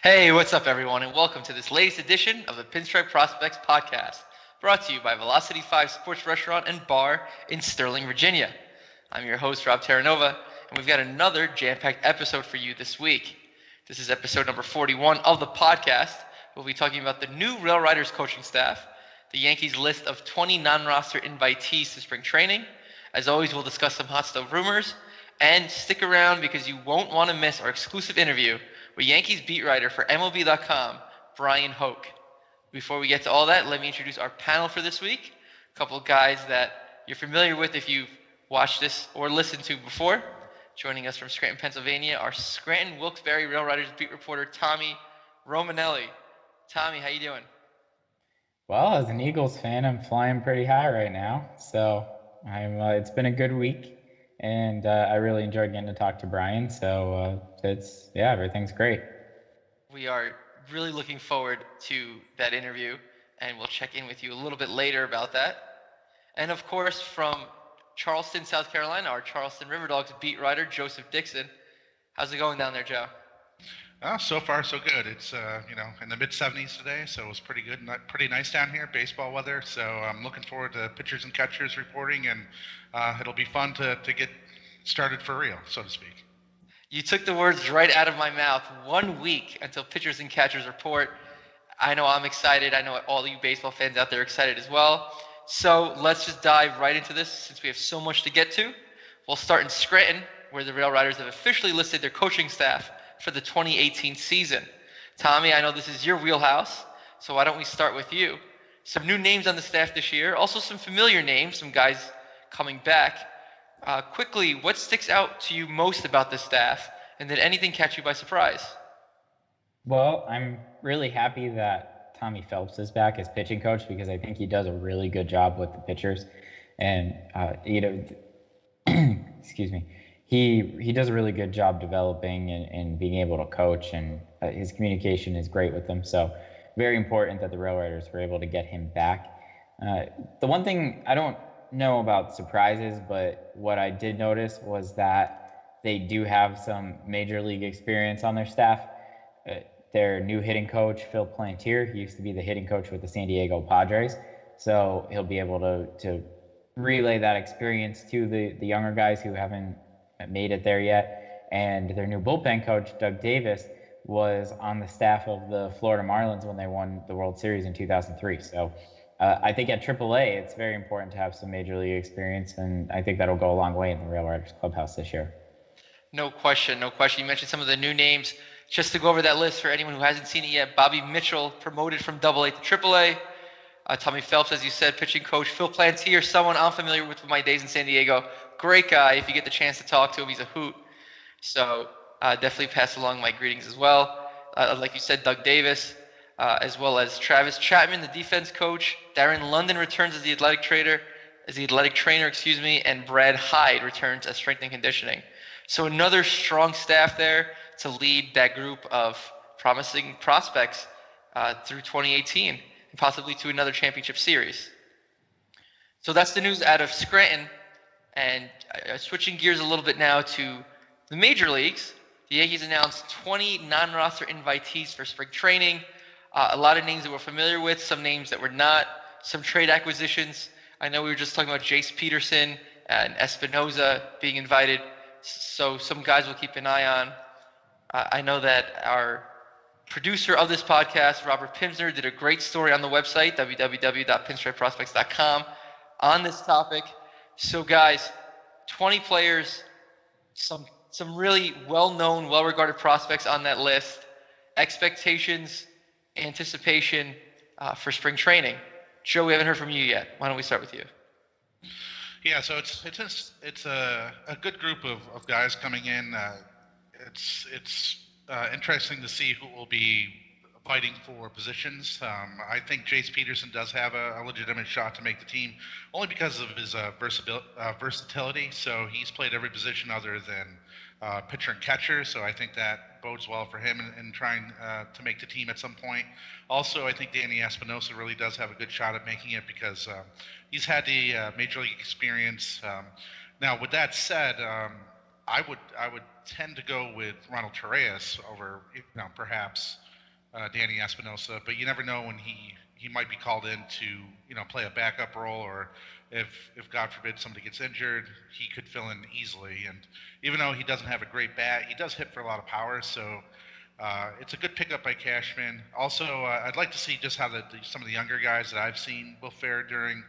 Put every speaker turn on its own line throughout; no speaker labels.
Hey, what's up, everyone, and welcome to this latest edition of the Pinstriped Prospects Podcast, brought to you by Velocity 5 Sports Restaurant and Bar in Sterling, Virginia. I'm your host, Rob Terranova, and we've got another jam-packed episode for you this week. This is episode number 41 of the podcast. We'll be talking about the new Rail Riders coaching staff, the Yankees' list of 20 non-roster invitees to spring training. As always, we'll discuss some hot stove rumors, and stick around because you won't want to miss our exclusive interview with Yankees beat writer for MLB.com, Bryan Hoch. Before we get to all that, let me introduce our panel for this week. A couple of guys that you're familiar with if you've watched this or listened to before. Joining us from Scranton, Pennsylvania, our Scranton Wilkes-Barre Rail Riders beat reporter, Tommy Romanelli. Tommy, how you doing?
Well, as an Eagles fan, I'm flying pretty high right now. So it's been a good week. And I really enjoyed getting to talk to Bryan. So everything's great.
We are really looking forward to that interview, and we'll check in with you a little bit later about that. And of course, from Charleston, South Carolina, our Charleston River Dogs beat writer, Joseph Dixon. How's it going down there, Joe?
So far, so good. It's in the mid-70s today, so it was pretty good. Pretty nice down here, baseball weather. So I'm looking forward to pitchers and catchers reporting, and it'll be fun to get started for real, so to speak.
You took the words right out of my mouth. 1 week until pitchers and catchers report. I know I'm excited. I know all you baseball fans out there are excited as well. So let's just dive right into this since we have so much to get to. We'll start in Scranton, where the Rail Riders have officially listed their coaching staff for the 2018 season. Tommy, I know this is your wheelhouse, so why don't we start with you? Some new names on the staff this year, also some familiar names, some guys coming back. Quickly, what sticks out to you most about the staff, and did anything catch you by surprise?
Well, I'm really happy that Tommy Phelps is back as pitching coach because I think he does a really good job with the pitchers. And, excuse me. He does a really good job developing and being able to coach, and his communication is great with them. So very important that the Rail Riders were able to get him back. The one thing I don't know about surprises, but what I did notice was that they do have some major league experience on their staff. Their new hitting coach, Phil Plantier, he used to be the hitting coach with the San Diego Padres. So he'll be able to relay that experience to the younger guys who haven't made it there yet. And their new bullpen coach, Doug Davis, was on the staff of the Florida Marlins when they won the World Series in 2003. So I think at AAA, it's very important to have some major league experience, and I think that'll go a long way in the Rail Riders clubhouse this year.
No question. You mentioned some of the new names. Just to go over that list for anyone who hasn't seen it yet, Bobby Mitchell promoted from AA to AAA. Tommy Phelps, as you said, pitching coach. Phil Plantier, someone I'm familiar with my days in San Diego. Great guy. If you get the chance to talk to him, he's a hoot. So definitely pass along my greetings as well. Like you said, Doug Davis, as well as Travis Chapman, the defense coach. Darren London returns as the athletic trainer, and Brad Hyde returns as strength and conditioning. So another strong staff there to lead that group of promising prospects through 2018 and possibly to another championship series. So that's the news out of Scranton. And switching gears a little bit now to the major leagues, the Yankees announced 20 non-roster invitees for spring training. A lot of names that we're familiar with, some names that we're not, some trade acquisitions. I know we were just talking about Jace Peterson and Espinoza being invited, so some guys we'll keep an eye on. I know that our producer of this podcast, Robert Pimsner, did a great story on the website, www.pinstripeprospects.com, on this topic. So guys, 20 players, some really well-known, well-regarded prospects on that list. Expectations, anticipation for spring training. Joe, we haven't heard from you yet. Why don't we start with you?
Yeah, so it's a good group of guys coming in. It's interesting to see who will be fighting for positions. I think Jace Peterson does have a legitimate shot to make the team, only because of his versatility. So he's played every position other than pitcher and catcher. So I think that bodes well for him in trying to make the team at some point. Also, I think Danny Espinosa really does have a good shot at making it because he's had the major league experience. Now, with that said, I would tend to go with Ronald Torreyes over, perhaps Danny Espinosa, but you never know when he might be called in to play a backup role, or if God forbid somebody gets injured, he could fill in easily. And even though he doesn't have a great bat, he does hit for a lot of power, so it's a good pickup by Cashman. Also, I'd like to see just how some of the younger guys that I've seen will fare during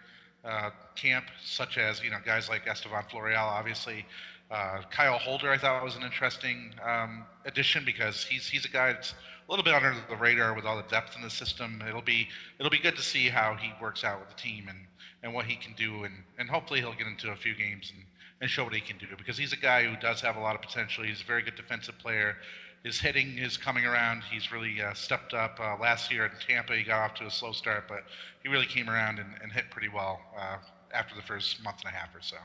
camp, such as guys like Estevan Florial, obviously. Kyle Holder, I thought was an interesting addition because he's a guy that's a little bit under the radar with all the depth in the system. It'll be good to see how he works out with the team and what he can do, and hopefully he'll get into a few games and show what he can do, because he's a guy who does have a lot of potential. He's a very good defensive player. His hitting is coming around. He's really stepped up. Last year in Tampa, he got off to a slow start, but he really came around and hit pretty well after the first month and a half or so.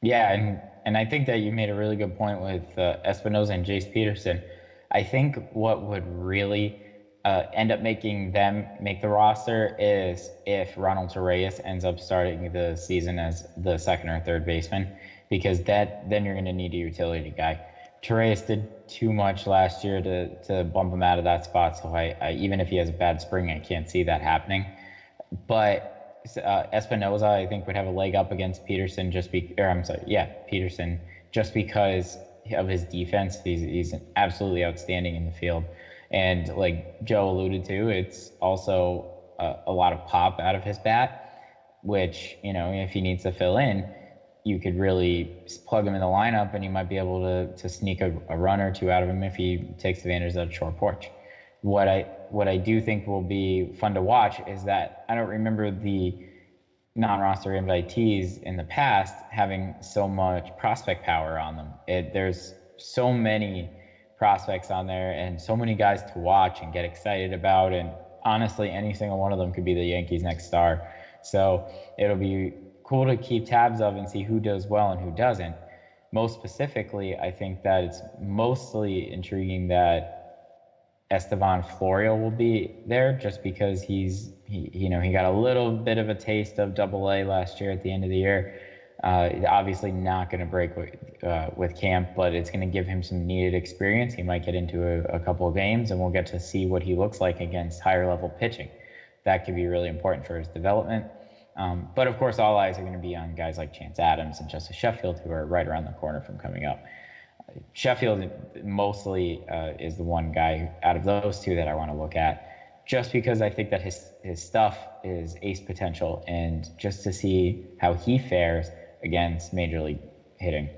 Yeah, and I think that you made a really good point with Espinosa and Jace Peterson. I think what would really end up making them make the roster is if Ronald Torreyes ends up starting the season as the second or third baseman, because then you're going to need a utility guy. Torreyes did too much last year to bump him out of that spot, so I even if he has a bad spring, I can't see that happening. But Espinosa, I think, would have a leg up against Peterson Peterson, just because of his defense. He's absolutely outstanding in the field. And like Joe alluded to, it's also a lot of pop out of his bat, which, if he needs to fill in, you could really plug him in the lineup and you might be able to sneak a run or two out of him if he takes advantage of that short porch. What I do think will be fun to watch is that I don't remember the non-roster invitees in the past having so much prospect power on them. There's so many prospects on there and so many guys to watch and get excited about, and honestly, any single one of them could be the Yankees' next star. So it'll be cool to keep tabs of and see who does well and who doesn't. Most specifically, I think that it's mostly intriguing that Estevan Florial will be there, just because he got a little bit of a taste of Double-A last year at the end of the year. Obviously not going to break with camp, but it's going to give him some needed experience. He might get into a couple of games, and we'll get to see what he looks like against higher level pitching. That could be really important for his development. But of course, all eyes are going to be on guys like Chance Adams and Justice Sheffield, who are right around the corner from coming up. Sheffield mostly is the one guy out of those two that I want to look at, just because I think that his stuff is ace potential, and just to see how he fares against major league hitting.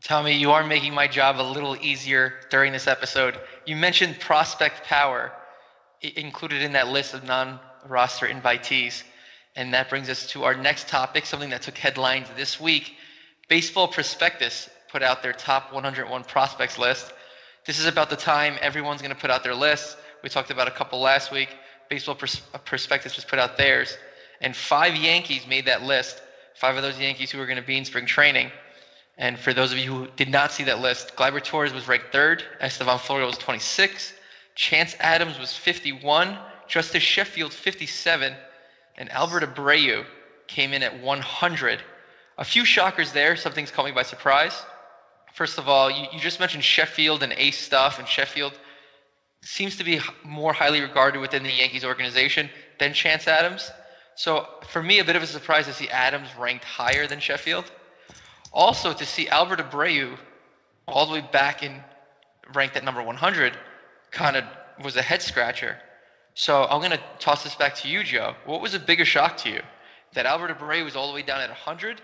Tommy, you are making my job a little easier during this episode. You mentioned prospect power included in that list of non-roster invitees, and that brings us to our next topic, something that took headlines this week. Baseball Prospectus put out their top 101 prospects list. This is about the time everyone's going to put out their lists. We talked about a couple last week. Baseball Prospectus just put out theirs. And 5 Yankees made that list. 5 of those Yankees who were going to be in spring training. And for those of you who did not see that list, Gleyber Torres was ranked 3rd. Estevan Florial was 26. Chance Adams was 51. Justice Sheffield, 57. And Albert Abreu came in at 100. A few shockers there. Some things caught me by surprise. First of all, you just mentioned Sheffield and ace stuff, and Sheffield seems to be more highly regarded within the Yankees organization than Chance Adams. So for me, a bit of a surprise to see Adams ranked higher than Sheffield. Also, to see Albert Abreu all the way back in ranked at number 100 kind of was a head scratcher. So I'm going to toss this back to you, Joe. What was a bigger shock to you? That Albert Abreu was all the way down at 100,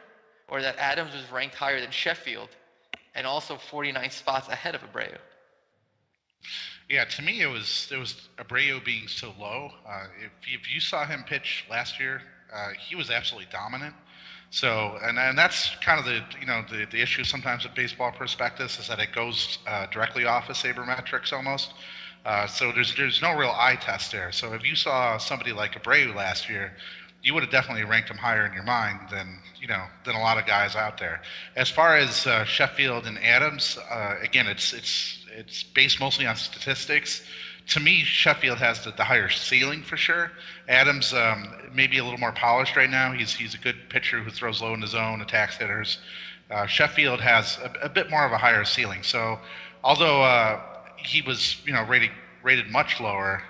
or that Adams was ranked higher than Sheffield and also 49 spots ahead of Abreu?
Yeah, to me, it was Abreu being so low. If you saw him pitch last year, he was absolutely dominant. So, and that's kind of the issue sometimes with Baseball Prospectus, is that it goes directly off of sabermetrics almost. So there's no real eye test there. So if you saw somebody like Abreu last year, you would have definitely ranked him higher in your mind than a lot of guys out there. As far as Sheffield and Adams, again, it's based mostly on statistics. To me, Sheffield has the higher ceiling for sure. Adams may be a little more polished right now. He's a good pitcher who throws low in the zone, attacks hitters. Sheffield has a bit more of a higher ceiling. So although he was, rated much lower,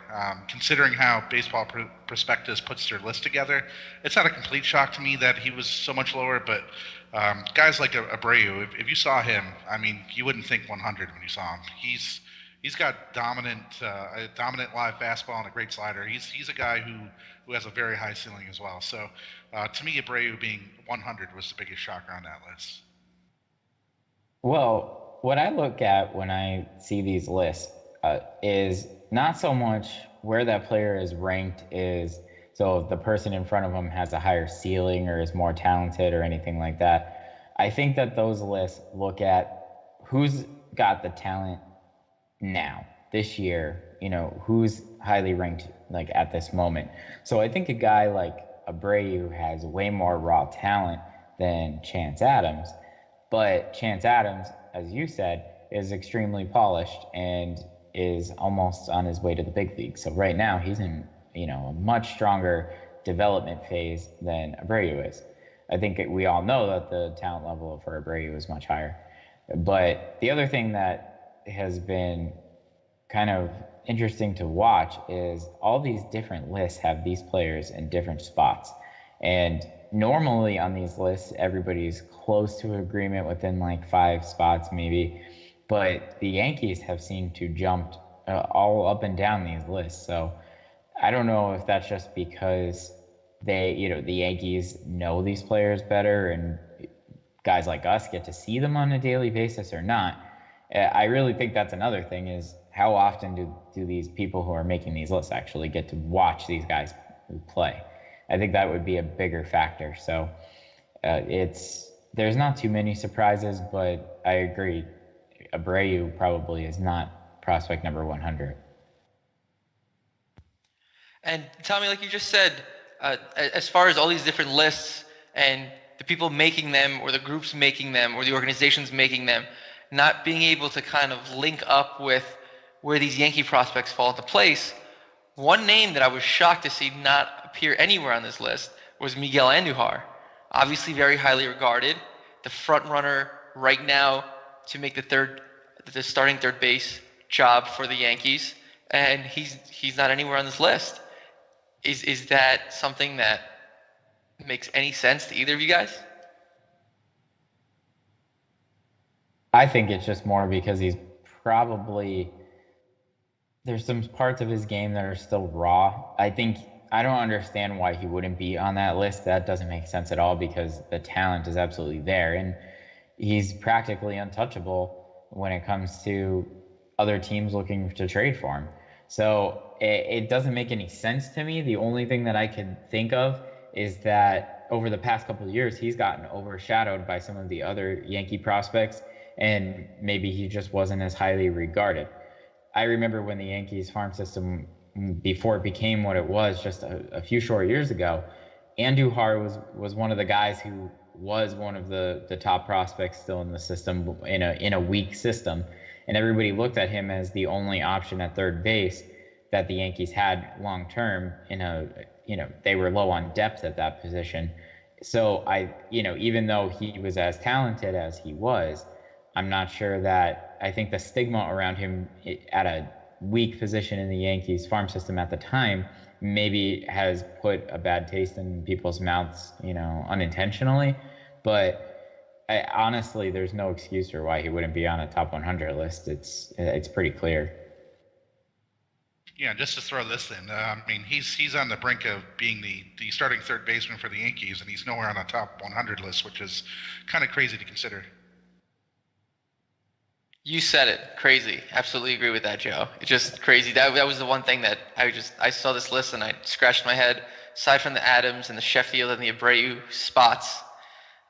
considering how Baseball Prospectus puts their list together, it's not a complete shock to me that he was so much lower. But guys like Abreu, if you saw him, I mean, you wouldn't think 100 when you saw him. He's got a dominant live fastball and a great slider. He's a guy who has a very high ceiling as well. So to me, Abreu being 100 was the biggest shocker on that list.
Well, what I look at when I see these lists is not so much where that player is ranked is, so if the person in front of them has a higher ceiling or is more talented or anything like that. I think that those lists look at who's got the talent now, this year, who's highly ranked like at this moment. So I think a guy like Abreu has way more raw talent than Chance Adams. But Chance Adams, as you said, is extremely polished and is almost on his way to the big league. So right now he's in, a much stronger development phase than Abreu is. I think we all know that the talent level for Abreu is much higher. But the other thing that has been kind of interesting to watch is all these different lists have these players in different spots. And normally on these lists, everybody's close to agreement within like 5 spots maybe. But the Yankees have seemed to jump all up and down these lists. So I don't know if that's just because the Yankees know these players better and guys like us get to see them on a daily basis or not. I really think that's another thing is how often do these people who are making these lists actually get to watch these guys play? I think that would be a bigger factor. So there's not too many surprises, but I agree. Abreu probably is not prospect number 100.
And Tommy, like you just said, as far as all these different lists and the people making them or the groups making them or the organizations making them, not being able to kind of link up with where these Yankee prospects fall into place, one name that I was shocked to see not appear anywhere on this list was Miguel Andujar. Obviously very highly regarded, the front runner right now to make the starting third base job for the Yankees, and he's not anywhere on this list. Is that something that makes any sense to either of you guys?
I think it's just more because there's some parts of his game that are still raw. I don't understand why he wouldn't be on that list. That doesn't make sense at all because the talent is absolutely there. And he's practically untouchable when it comes to other teams looking to trade for him. So it doesn't make any sense to me. The only thing that I can think of is that over the past couple of years, he's gotten overshadowed by some of the other Yankee prospects, and maybe he just wasn't as highly regarded. I remember when the Yankees farm system, before it became what it was just a few short years ago, Andujar was one of the guys who was one of the top prospects still in the system in a weak system, and everybody looked at him as the only option at third base that the Yankees had long term. They were low on depth at that position. So even though he was as talented as he was, I'm not sure that I think the stigma around him at a weak position in the Yankees farm system at the time maybe has put a bad taste in people's mouths, unintentionally. But honestly, there's no excuse for why he wouldn't be on a top 100 list. It's pretty clear.
Yeah, just to throw this in, he's on the brink of being the starting third baseman for the Yankees, and he's nowhere on the top 100 list, which is kind of crazy to consider.
You said it. Crazy. Absolutely agree with that, Joe. It's just crazy. That was the one thing that I saw this list and I scratched my head. Aside from the Adams and the Sheffield and the Abreu spots,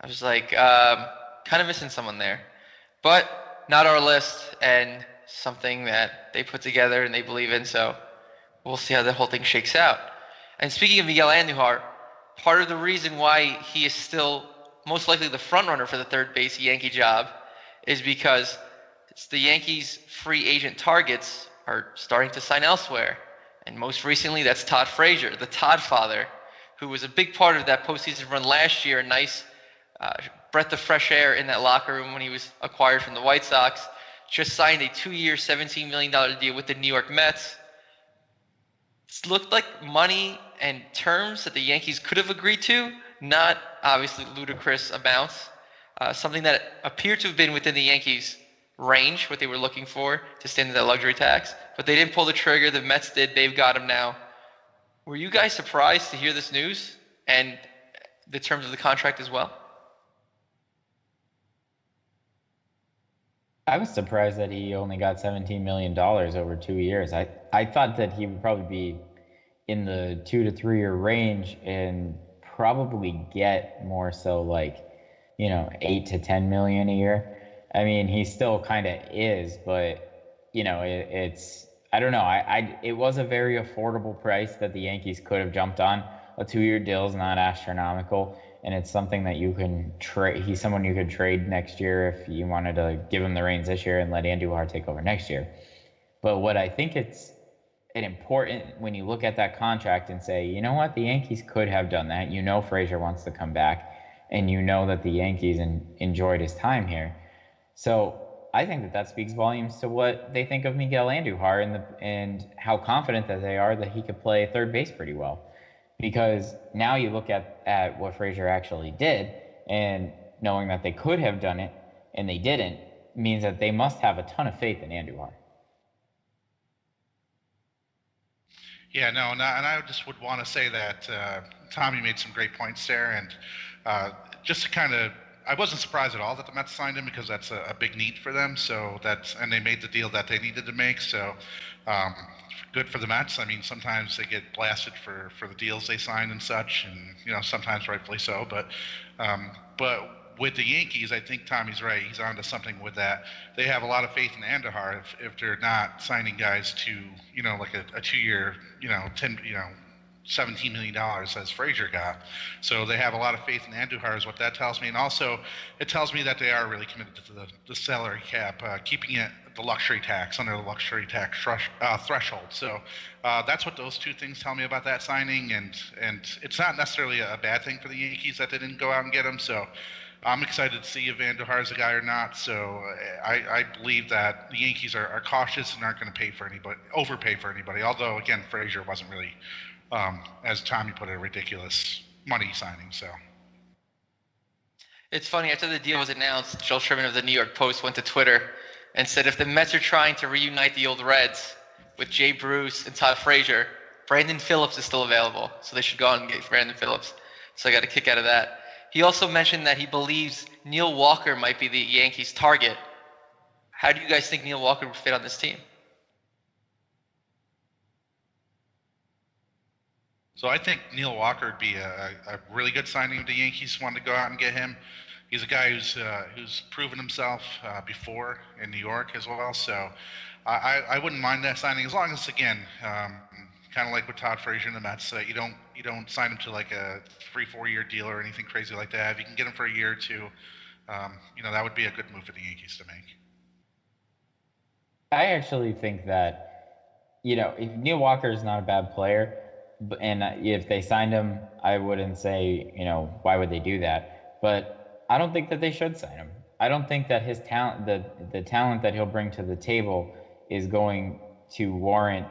I was like, kind of missing someone there. But not our list and something that they put together and they believe in. So we'll see how the whole thing shakes out. And speaking of Miguel Andujar, part of the reason why he is still most likely the front runner for the third base Yankee job is because the Yankees' free agent targets are starting to sign elsewhere. And most recently, that's Todd Frazier, the Todd father, who was a big part of that postseason run last year. A nice breath of fresh air in that locker room when he was acquired from the White Sox. just signed a 2-year, $17 million deal with the New York Mets. It looked like money and terms that the Yankees could have agreed to, not obviously ludicrous amounts. Something that appeared to have been within the Yankees' range, what they were looking for to stand in that luxury tax. But they didn't pull the trigger. The Mets did. They've got him now. Were you guys surprised to hear this news and the terms of the contract as well?
I was surprised that he only got $17 million over 2 years. I thought that he would probably be in the 2 to 3 year range and probably get more so like, 8 to 10 million a year. I mean, he still kind of is, but it's I don't know. It was a very affordable price that the Yankees could have jumped on. A 2-year deal is not astronomical, and it's something that you can trade. He's someone you could trade next year if you wanted to give him the reins this year and let Andujar take over next year. But what I think it's an important when you look at that contract and say, you know what, the Yankees could have done that. Frazier wants to come back, and that the Yankees enjoyed his time here. So I think that speaks volumes to what they think of Miguel Andujar and how confident that they are that he could play third base pretty well. Because now you look at what Frazier actually did, and knowing that they could have done it and they didn't means that they must have a ton of faith in Andujar.
Yeah, no, and I just would want to say that Tommy made some great points there, and just to kind of, I wasn't surprised at all that the Mets signed him because that's a big need for them. So and they made the deal that they needed to make. So good for the Mets. I mean, sometimes they get blasted for the deals they sign and such, and sometimes rightfully so. But with the Yankees, I think Tommy's right. He's onto something with that. They have a lot of faith in Andujar if they're not signing guys to like a 2-year $17 million as Frazier got. So they have a lot of faith in Andujar is what that tells me. And also it tells me that they are really committed to the salary cap, keeping it the luxury tax under the luxury tax threshold. So that's what those two things tell me about that signing. And it's not necessarily a bad thing for the Yankees that they didn't go out and get him. So I'm excited to see if Andujar is a guy or not. So I believe that the Yankees are cautious and aren't going to overpay for anybody. Although, again, Frazier wasn't really, as Tommy put it, a ridiculous money signing. So
it's funny, after the deal was announced, Joel Sherman of the New York Post went to Twitter and said if the Mets are trying to reunite the old Reds with Jay Bruce and Todd Frazier, Brandon Phillips is still available. So they should go out and get Brandon Phillips. So I got a kick out of that. He also mentioned that he believes Neil Walker might be the Yankees' target. How do you guys think Neil Walker would fit on this team?
So I think Neil Walker would be a really good signing if the Yankees wanted to go out and get him. He's a guy who's proven himself before in New York as well. So I wouldn't mind that signing as long as, again, kind of like with Todd Frazier and the Mets, you don't sign him to like a 3-4 year deal or anything crazy like that. If you can get him for a year or two, that would be a good move for the Yankees to make.
I actually think that, if Neil Walker is not a bad player, and if they signed him, I wouldn't say, why would they do that? But I don't think that they should sign him. I don't think that his talent, the talent that he'll bring to the table is going to warrant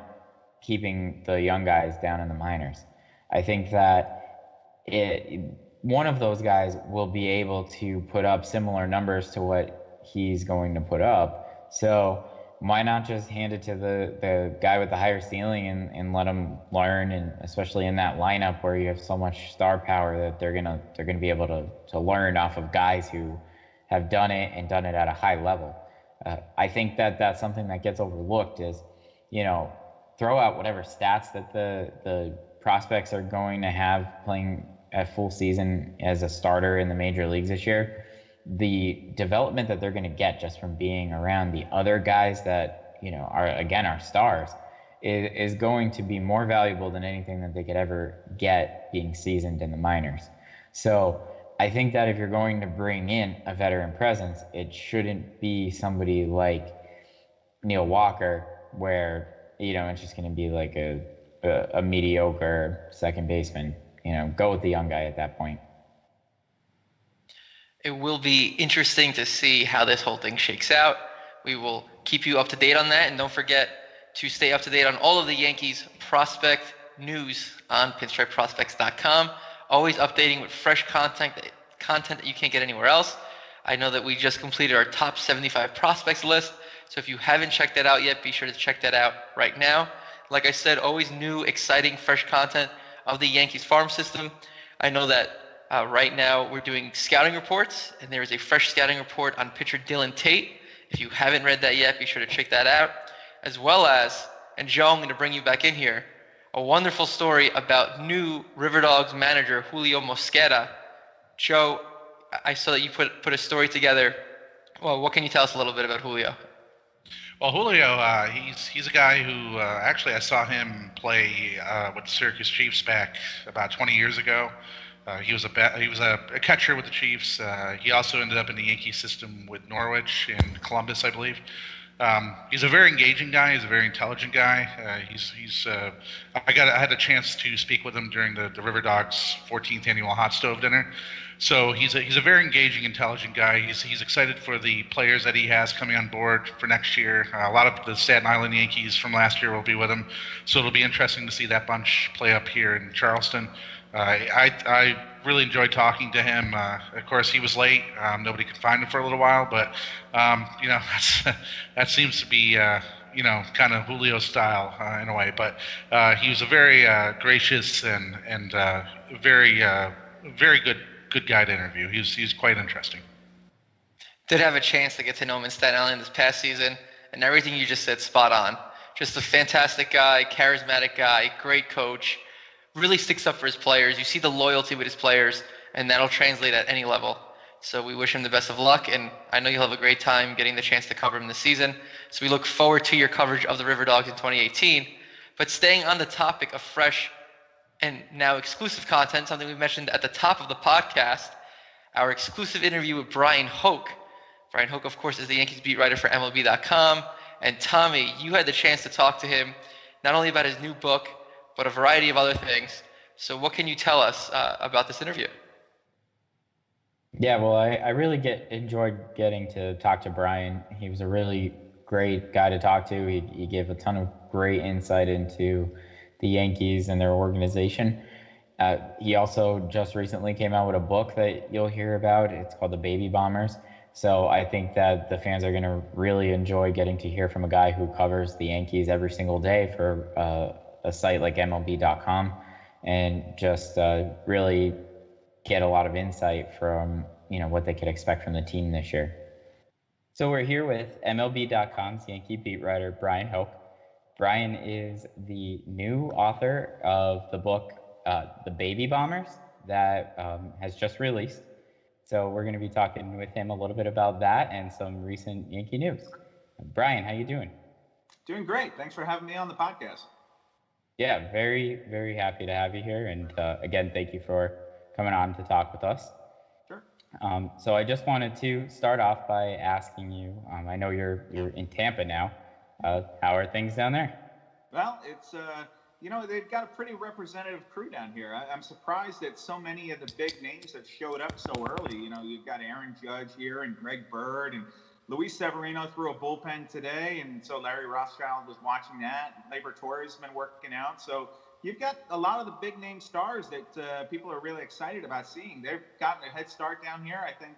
keeping the young guys down in the minors. I think that one of those guys will be able to put up similar numbers to what he's going to put up. So why not just hand it to the guy with the higher ceiling and let him learn, and especially in that lineup where you have so much star power that they're gonna be able to learn off of guys who have done it and done it at a high level. I think that that's something that gets overlooked is, throw out whatever stats that the prospects are going to have playing at full season as a starter in the major leagues this year. The development that they're going to get just from being around the other guys that, are stars is going to be more valuable than anything that they could ever get being seasoned in the minors. So I think that if you're going to bring in a veteran presence, it shouldn't be somebody like Neil Walker where, it's just going to be like a mediocre second baseman. Go with the young guy at that point.
It will be interesting to see how this whole thing shakes out. We will keep you up to date on that. And don't forget to stay up to date on all of the Yankees prospect news on pinstripeprospects.com. Always updating with fresh content that you can't get anywhere else. I know that we just completed our top 75 prospects list. So if you haven't checked that out yet, be sure to check that out right now. Like I said, always new, exciting, fresh content of the Yankees farm system. I know that right now we're doing scouting reports, and there is a fresh scouting report on pitcher Dylan Tate. If you haven't read that yet, be sure to check that out. As well as, and Joe, I'm going to bring you back in here, a wonderful story about new River Dogs manager Julio Mosqueda. Joe, I saw that you put a story together. Well, what can you tell us a little bit about Julio?
Well, Julio, he's a guy who actually I saw him play with the Syracuse Chiefs back about 20 years ago. He was a catcher with the Chiefs. He also ended up in the Yankee system with Norwich and Columbus, I believe. He's a very engaging guy. He's a very intelligent guy. I had a chance to speak with him during the River Dogs 14th annual hot stove dinner. So he's a very engaging, intelligent guy. He's excited for the players that he has coming on board for next year. A lot of the Staten Island Yankees from last year will be with him, so it'll be interesting to see that bunch play up here in Charleston. I really enjoyed talking to him. Of course, he was late. Nobody could find him for a little while, but that seems to be kind of Julio's style in a way. But he was a very gracious and very good guy to interview. He's quite interesting.
Did have a chance to get to know him in Staten Island this past season, and everything you just said, spot on. Just a fantastic guy, charismatic guy, great coach. Really sticks up for his players. You see the loyalty with his players, and that'll translate at any level. So we wish him the best of luck, and I know you'll have a great time getting the chance to cover him this season. So we look forward to your coverage of the River Dogs in 2018. But staying on the topic of fresh and now exclusive content, something we mentioned at the top of the podcast, our exclusive interview with Bryan Hoch. Bryan Hoch, of course, is the Yankees beat writer for MLB.com. And Tommy, you had the chance to talk to him not only about his new book, but a variety of other things. So what can you tell us about this interview?
Yeah, well, I really enjoyed getting to talk to Bryan. He was a really great guy to talk to. He gave a ton of great insight into the Yankees and their organization. He also just recently came out with a book that you'll hear about. It's called The Baby Bombers. So I think that the fans are going to really enjoy getting to hear from a guy who covers the Yankees every single day for a site like MLB.com, and just really get a lot of insight from what they could expect from the team this year. So we're here with MLB.com's Yankee beat writer Bryan Hoch. Bryan is the new author of the book The Baby Bombers that has just released. So we're going to be talking with him a little bit about that and some recent Yankee news. Bryan, how you doing?
Doing great. Thanks for having me on the podcast.
Yeah, very, very happy to have you here. And again, thank you for coming on to talk with us.
Sure.
So I just wanted to start off by asking you, I know you're in Tampa now. How are things down there?
Well, it's, they've got a pretty representative crew down here. I'm surprised that so many of the big names have showed up so early. You've got Aaron Judge here and Greg Bird, and Luis Severino threw a bullpen today, and so Larry Rothschild was watching that. Labor Torres has been working out. So you've got a lot of the big name stars that people are really excited about seeing. They've gotten a head start down here. I think,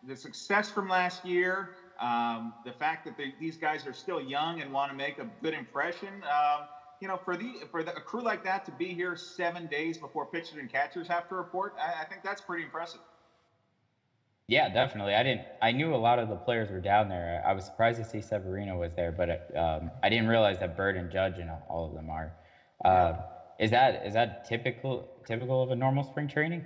the success from last year, the fact that these guys are still young and want to make a good impression, for a crew like that to be here 7 days before pitchers and catchers have to report, I think that's pretty impressive.
Yeah, definitely. I knew a lot of the players were down there. I was surprised to see Severino was there, but I didn't realize that Bird and Judge and all of them are. Is that typical of a normal spring training?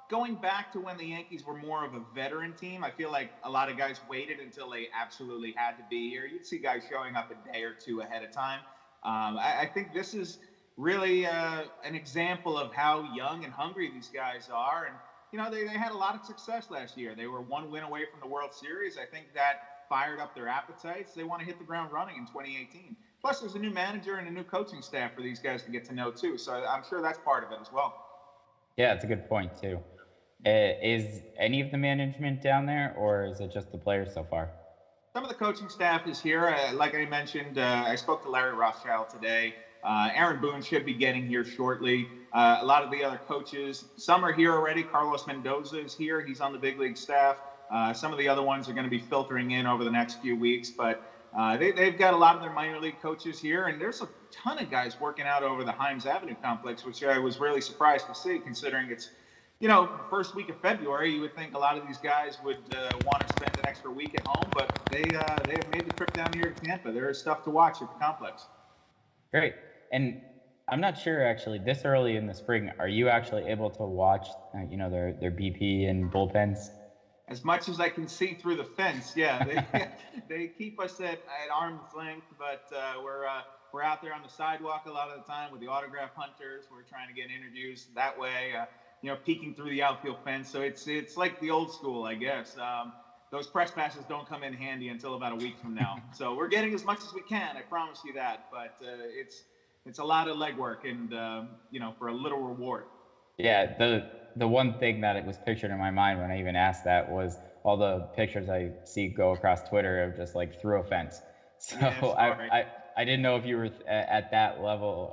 Going back to when the Yankees were more of a veteran team, I feel like a lot of guys waited until they absolutely had to be here. You'd see guys showing up a day or two ahead of time. I think this is really an example of how young and hungry these guys are. And they had a lot of success last year. They were one win away from the World Series. I think that fired up their appetites. They want to hit the ground running in 2018. Plus, there's a new manager and a new coaching staff for these guys to get to know, too. So I'm sure that's part of it as well.
Yeah, it's a good point, too. Is any of the management down there, or is it just the players so far?
Some of the coaching staff is here. Like I mentioned, I spoke to Larry Rothschild today. Aaron Boone should be getting here shortly. A lot of the other coaches, some are here already. Carlos Mendoza is here. He's on the big league staff. Some of the other ones are going to be filtering in over the next few weeks, but they've got a lot of their minor league coaches here, and there's a ton of guys working out over the Himes Avenue complex, which I was really surprised to see, considering it's, first week of February. You would think a lot of these guys would want to spend an extra week at home, but they have made the trip down here to Tampa. There is stuff to watch at the complex.
Great. And I'm not sure, actually, this early in the spring, are you actually able to watch, their BP and bullpens?
As much as I can see through the fence, yeah. They keep us at arm's length, but we're out there on the sidewalk a lot of the time with the autograph hunters. We're trying to get interviews that way, peeking through the outfield fence. So it's like the old school, I guess. Those press passes don't come in handy until about a week from now. So we're getting as much as we can, I promise you that. But it's a lot of legwork and, for a little reward.
Yeah, the one thing that it was pictured in my mind when I even asked that was all the pictures I see go across Twitter of just like through a fence. So yeah, I didn't know if you were at that level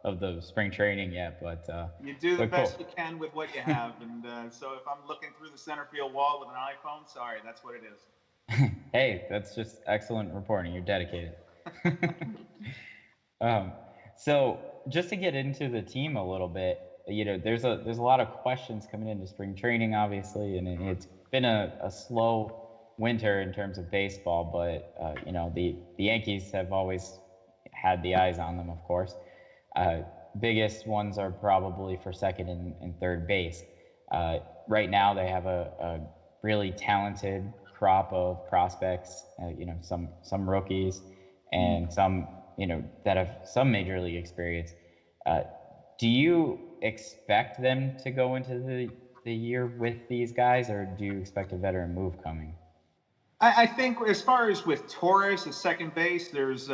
of the spring training yet, but
you do the best you can with what you have. And so if I'm looking through the center field wall with an iPhone, sorry, that's what it is.
Hey, that's just excellent reporting. You're dedicated. So just to get into the team a little bit, there's a lot of questions coming into spring training, obviously, and it's been a slow winter in terms of baseball, but the Yankees have always had the eyes on them, of course. Biggest ones are probably for second and third base. Right now they have a really talented crop of prospects, some rookies and some, that have some major league experience. Do you expect them to go into the year with these guys, or do you expect a veteran move coming?
I think as far as with Torres at second base, there's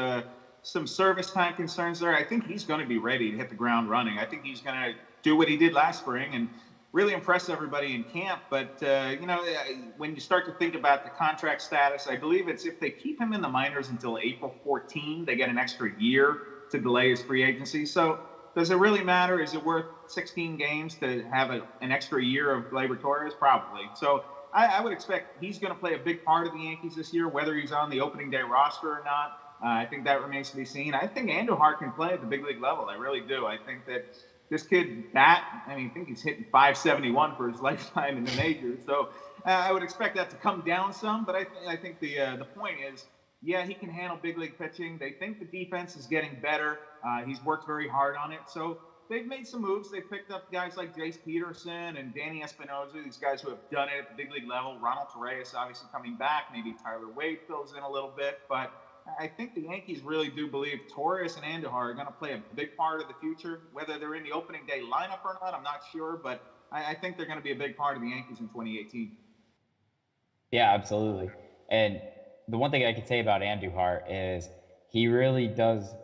some service time concerns there. I think he's going to be ready to hit the ground running. I think he's going to do what he did last spring and really impress everybody in camp. But, when you start to think about the contract status, I believe it's if they keep him in the minors until April 14, they get an extra year to delay his free agency. So does it really matter? Is it worth 16 games to have an extra year of Gleyber Torres? Probably. So I would expect he's going to play a big part of the Yankees this year, whether he's on the opening day roster or not. I think that remains to be seen. I think Andujar can play at the big league level. I really do. I think that this kid I think he's hitting 571 for his lifetime in the majors. So I would expect that to come down some. But I think the point is, yeah, he can handle big league pitching. They think the defense is getting better. He's worked very hard on it. So they've made some moves. They've picked up guys like Jace Peterson and Danny Espinosa, these guys who have done it at the big league level. Ronald Torres obviously coming back. Maybe Tyler Wade fills in a little bit. But I think the Yankees really do believe Torres and Andujar are going to play a big part of the future. Whether they're in the opening day lineup or not, I'm not sure. But I think they're going to be a big part of the Yankees in 2018.
Yeah, absolutely. And the one thing I could say about Andujar is he really does,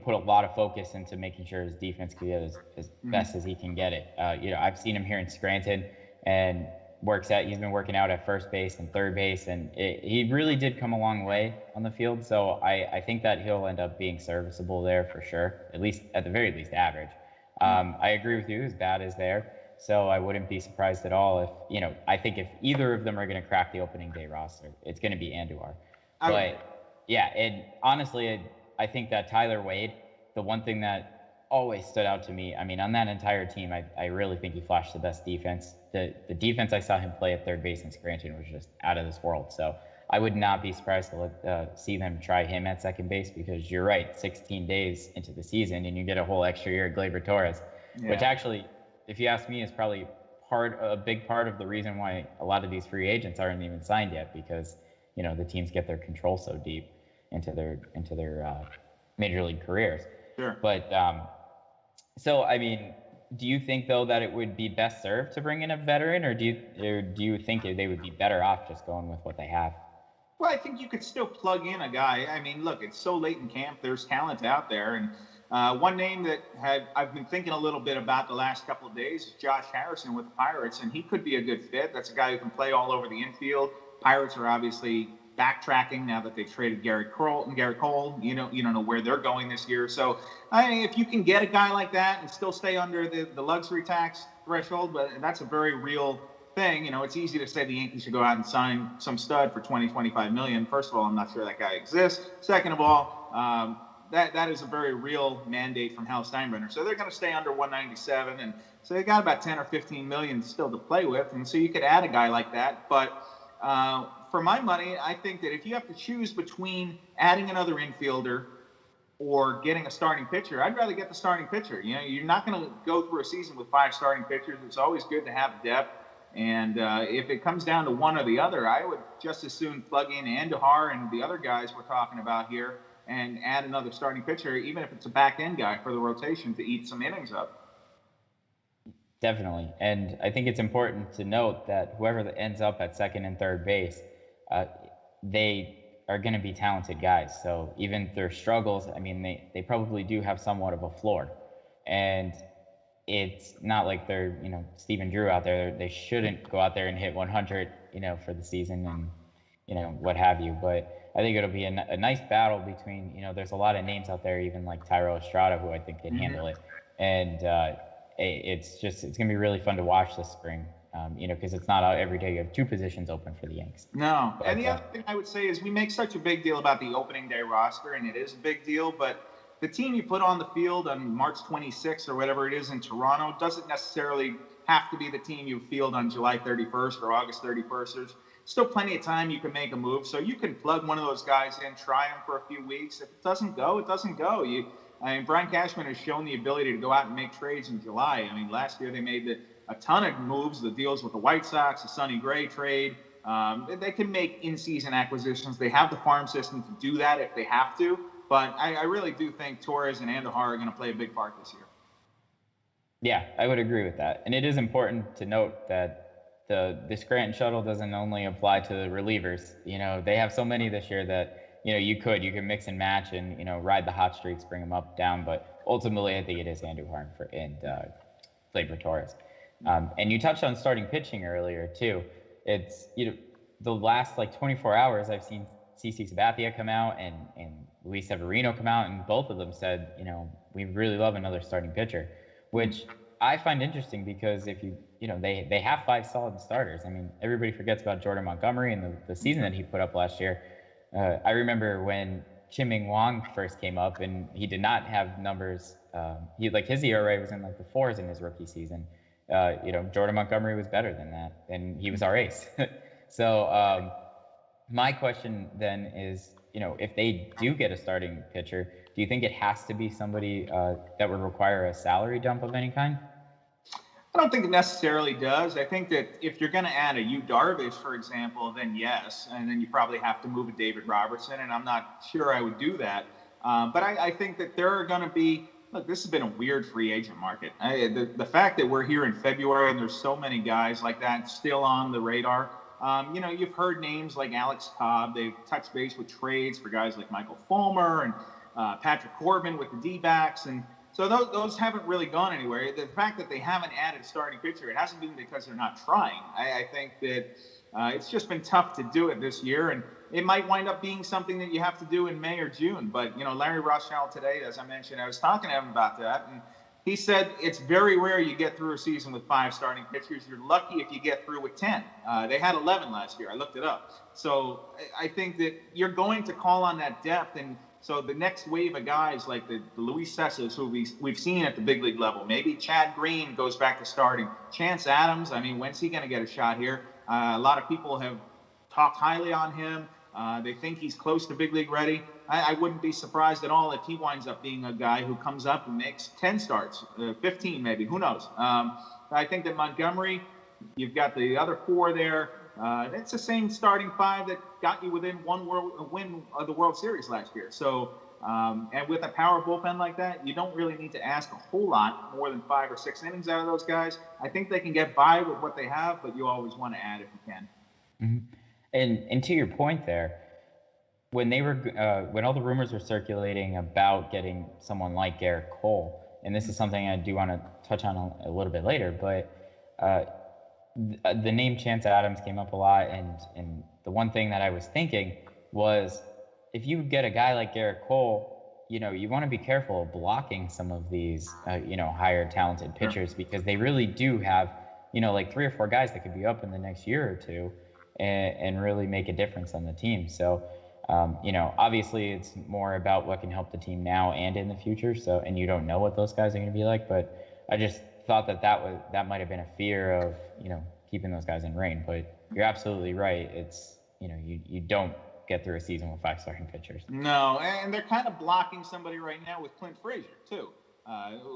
put a lot of focus into making sure his defense can get as best as he can get it. I've seen him here in Scranton and he's been working out at first base and third base, and he really did come a long way on the field. So I think that he'll end up being serviceable there for sure, at the very least average. I agree with you, his bat is there. So I wouldn't be surprised at all if, I think if either of them are going to crack the opening day roster, it's going to be Andujar. But yeah, and honestly, I think that Tyler Wade, the one thing that always stood out to me, on that entire team, I really think he flashed the best defense. The defense I saw him play at third base in Scranton was just out of this world. So I would not be surprised to see them try him at second base, because you're right, 16 days into the season and you get a whole extra year of Gleyber Torres, which actually, if you ask me, is probably a big part of the reason why a lot of these free agents aren't even signed yet, because the teams get their control so deep into their major league careers.
Sure.
But so do you think though that it would be best served to bring in a veteran, or do you think they would be better off just going with what they have?
Well, I think you could still plug in a guy. I mean, look, it's so late in camp. There's talent out there. And one name that I've been thinking a little bit about the last couple of days is Josh Harrison with the Pirates, and he could be a good fit. That's a guy who can play all over the infield. Pirates are obviously backtracking now that they've traded Garrett Cole. You don't know where they're going this year. So if you can get a guy like that and still stay under the luxury tax threshold, but that's a very real thing. It's easy to say the Yankees should go out and sign some stud for $20-25 million. First of all, I'm not sure that guy exists. Second of all, that is a very real mandate from Hal Steinbrenner. So they're going to stay under 197, and so they got about 10 or 15 million still to play with, and so you could add a guy like that. But for my money, I think that if you have to choose between adding another infielder or getting a starting pitcher, I'd rather get the starting pitcher. You're not going to go through a season with 5 starting pitchers. It's always good to have depth. And if it comes down to one or the other, I would just as soon plug in Andujar and the other guys we're talking about here and add another starting pitcher, even if it's a back-end guy for the rotation to eat some innings up.
Definitely. And I think it's important to note that whoever ends up at second and third base, they are going to be talented guys. So even their struggles, I mean, they probably do have somewhat of a floor. And it's not like they're, Stephen Drew out there. They shouldn't go out there and hit 100, for the season and, what have you. But I think it'll be a nice battle between, there's a lot of names out there, even like Thairo Estrada, who I think can handle it. And it's going to be really fun to watch this spring, because it's not every day you have 2 positions open for the Yanks.
No. But, and the other thing I would say is we make such a big deal about the opening day roster, and it is a big deal, but the team you put on the field on March 26th or whatever it is in Toronto doesn't necessarily have to be the team you field on July 31st or August 31st. There's still plenty of time you can make a move. So you can plug one of those guys in, try them for a few weeks. If it doesn't go, it doesn't go. Brian Cashman has shown the ability to go out and make trades in July. I mean, last year they made a ton of moves, the deals with the White Sox, the Sonny Gray trade. They can make in-season acquisitions. They have the farm system to do that if they have to. But I really do think Torres and Andujar are going to play a big part this year.
Yeah, I would agree with that. And it is important to note that the Scranton shuttle doesn't only apply to the relievers. They have so many this year that, you can mix and match and, ride the hot streaks, bring them up, down. But ultimately, I think it is Andujar and Gleyber Torres. And you touched on starting pitching earlier, too. It's, the last, 24 hours, I've seen CC Sabathia come out and Luis Severino come out, and both of them said, we really love another starting pitcher, which I find interesting because if they have 5 solid starters. I mean, everybody forgets about Jordan Montgomery and the season that he put up last year. I remember when Chim-Ming Wang first came up and he did not have numbers. His ERA was in the 4s in his rookie season. Jordan Montgomery was better than that, and he was our ace. So my question then is, if they do get a starting pitcher, do you think it has to be somebody that would require a salary dump of any kind?
I don't think it necessarily does. I think that if you're going to add a Yu Darvish, for example, then yes, and then you probably have to move a David Robertson, and I'm not sure I would do that. But I think that there are going to be – look, this has been a weird free agent market. The fact that we're here in February and there's so many guys like that still on the radar – you've heard names like Alex Cobb. They've touched base with trades for guys like Michael Fulmer and Patrick Corbin with the D-backs. And so those haven't really gone anywhere. The fact that they haven't added a starting pitcher, it hasn't been because they're not trying. I think that it's just been tough to do it this year. And it might wind up being something that you have to do in May or June. But, Larry Rothschild today, as I mentioned, I was talking to him about that. And he said it's very rare you get through a season with 5 starting pitchers. You're lucky if you get through with 10. They had 11 last year. I looked it up. So I think that you're going to call on that depth. And so the next wave of guys like the Luis Cessas, who we've seen at the big league level, maybe Chad Green goes back to starting. Chance Adams, I mean, when's he going to get a shot here? A lot of people have talked highly on him. They think he's close to big league ready. I wouldn't be surprised at all if he winds up being a guy who comes up and makes 10 starts, 15 maybe, who knows. I think that Montgomery, you've got the other 4 there. It's the same starting 5 that got you within a win of the World Series last year. So, and with a power bullpen like that, you don't really need to ask a whole lot more than 5 or 6 innings out of those guys. I think they can get by with what they have, but you always want to add if you can.
Mm-hmm. And to your point there, when they were when all the rumors were circulating about getting someone like Garrett Cole, and this is something I do want to touch on a little bit later, but the name Chance Adams came up a lot, and the one thing that I was thinking was, if you get a guy like Garrett Cole, you want to be careful of blocking some of these higher talented pitchers, because they really do have like 3 or 4 guys that could be up in the next year or two and really make a difference on the team. So obviously it's more about what can help the team now and in the future. So, and you don't know what those guys are going to be like, but I just thought that might have been a fear of keeping those guys in rein. But you're absolutely right. It's you don't get through a season with 5 starting pitchers.
No, and they're kind of blocking somebody right now with Clint Frazier too,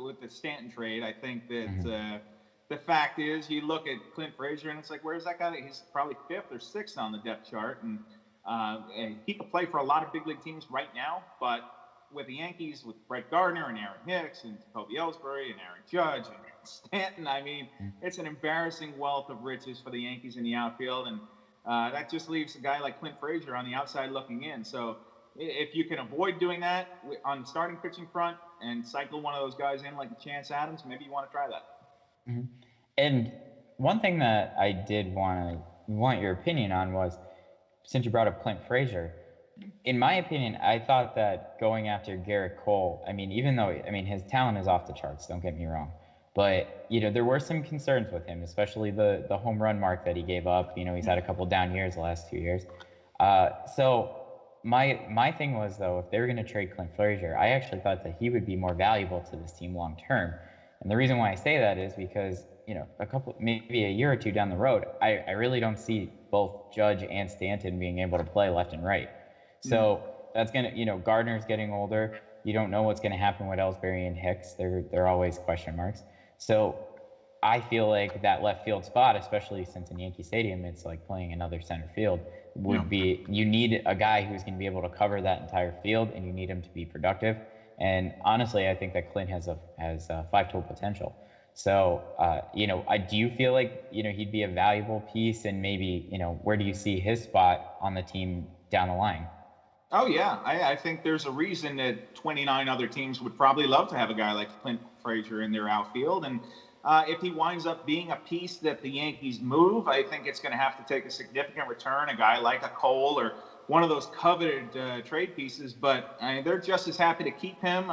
with the Stanton trade. I think that the fact is, you look at Clint Frazier and it's like, where's that guy? He's probably 5th or 6th on the depth chart, and he could play for a lot of big league teams right now, but with the Yankees, with Brett Gardner and Aaron Hicks and Jacoby Ellsbury and Aaron Judge and Stanton, I mean, it's an embarrassing wealth of riches for the Yankees in the outfield, and that just leaves a guy like Clint Frazier on the outside looking in. So if you can avoid doing that on the starting pitching front and cycle one of those guys in like a Chance Adams, maybe you want to try that.
Mm-hmm. And one thing that I did want your opinion on was, since you brought up Clint Frazier, in my opinion, I thought that going after Garrett Cole, even though his talent is off the charts, don't get me wrong, but there were some concerns with him, especially the home run mark that he gave up. He's had a couple down years the last 2 years. So my thing was, though, if they were going to trade Clint Frazier, I actually thought that he would be more valuable to this team long term. And the reason why I say that is because maybe a year or two down the road, I really don't see both Judge and Stanton being able to play left and right. So that's going to, Gardner's getting older. You don't know what's going to happen with Ellsbury and Hicks. They're always question marks. So I feel like that left field spot, especially since in Yankee Stadium, it's like playing another center field, would be, you need a guy who's going to be able to cover that entire field, and you need him to be productive. And honestly, I think that Clint has 5-tool potential. So, do you feel like, he'd be a valuable piece, and maybe, where do you see his spot on the team down the line?
Oh, yeah. I think there's a reason that 29 other teams would probably love to have a guy like Clint Frazier in their outfield. And if he winds up being a piece that the Yankees move, I think it's going to have to take a significant return, a guy like a Cole or one of those coveted trade pieces. But they're just as happy to keep him.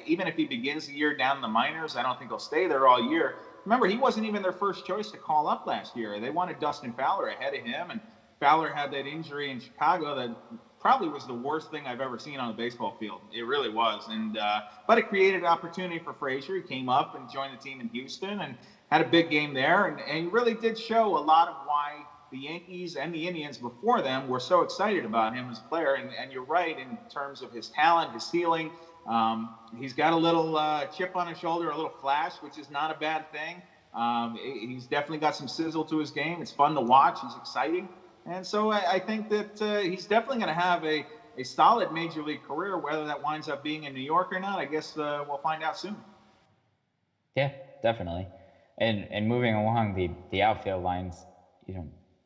Even if he begins the year down in the minors, I don't think he'll stay there all year. Remember, he wasn't even their first choice to call up last year. They wanted Dustin Fowler ahead of him, and Fowler had that injury in Chicago that probably was the worst thing I've ever seen on a baseball field. It really was. And but it created an opportunity for Frazier. He came up and joined the team in Houston and had a big game there. And he really did show a lot of why the Yankees and the Indians before them were so excited about him as a player. And you're right in terms of his talent, his ceiling. He's got a little chip on his shoulder, a little flash, which is not a bad thing. He's definitely got some sizzle to his game. It's fun to watch. He's exciting. And so I think that he's definitely going to have a solid major league career. Whether that winds up being in New York or not, I guess we'll find out soon.
Yeah, definitely. And moving along the outfield lines,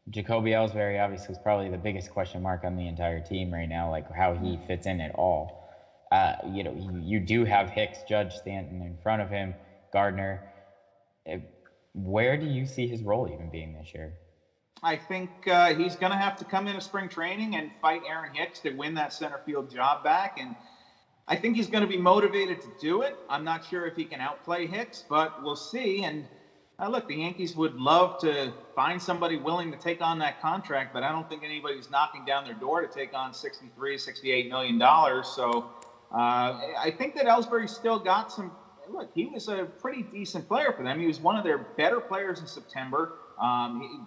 Jacoby Ellsbury obviously is probably the biggest question mark on the entire team right now, like how he fits in at all. You do have Hicks, Judge, Stanton in front of him, Gardner. Where do you see his role even being this year?
I think he's going to have to come into spring training and fight Aaron Hicks to win that center field job back. And I think he's going to be motivated to do it. I'm not sure if he can outplay Hicks, but we'll see. And look, the Yankees would love to find somebody willing to take on that contract, but I don't think anybody's knocking down their door to take on $63, $68 million. So I think that Ellsbury's still got some. Look, he was a pretty decent player for them. He was one of their better players in September.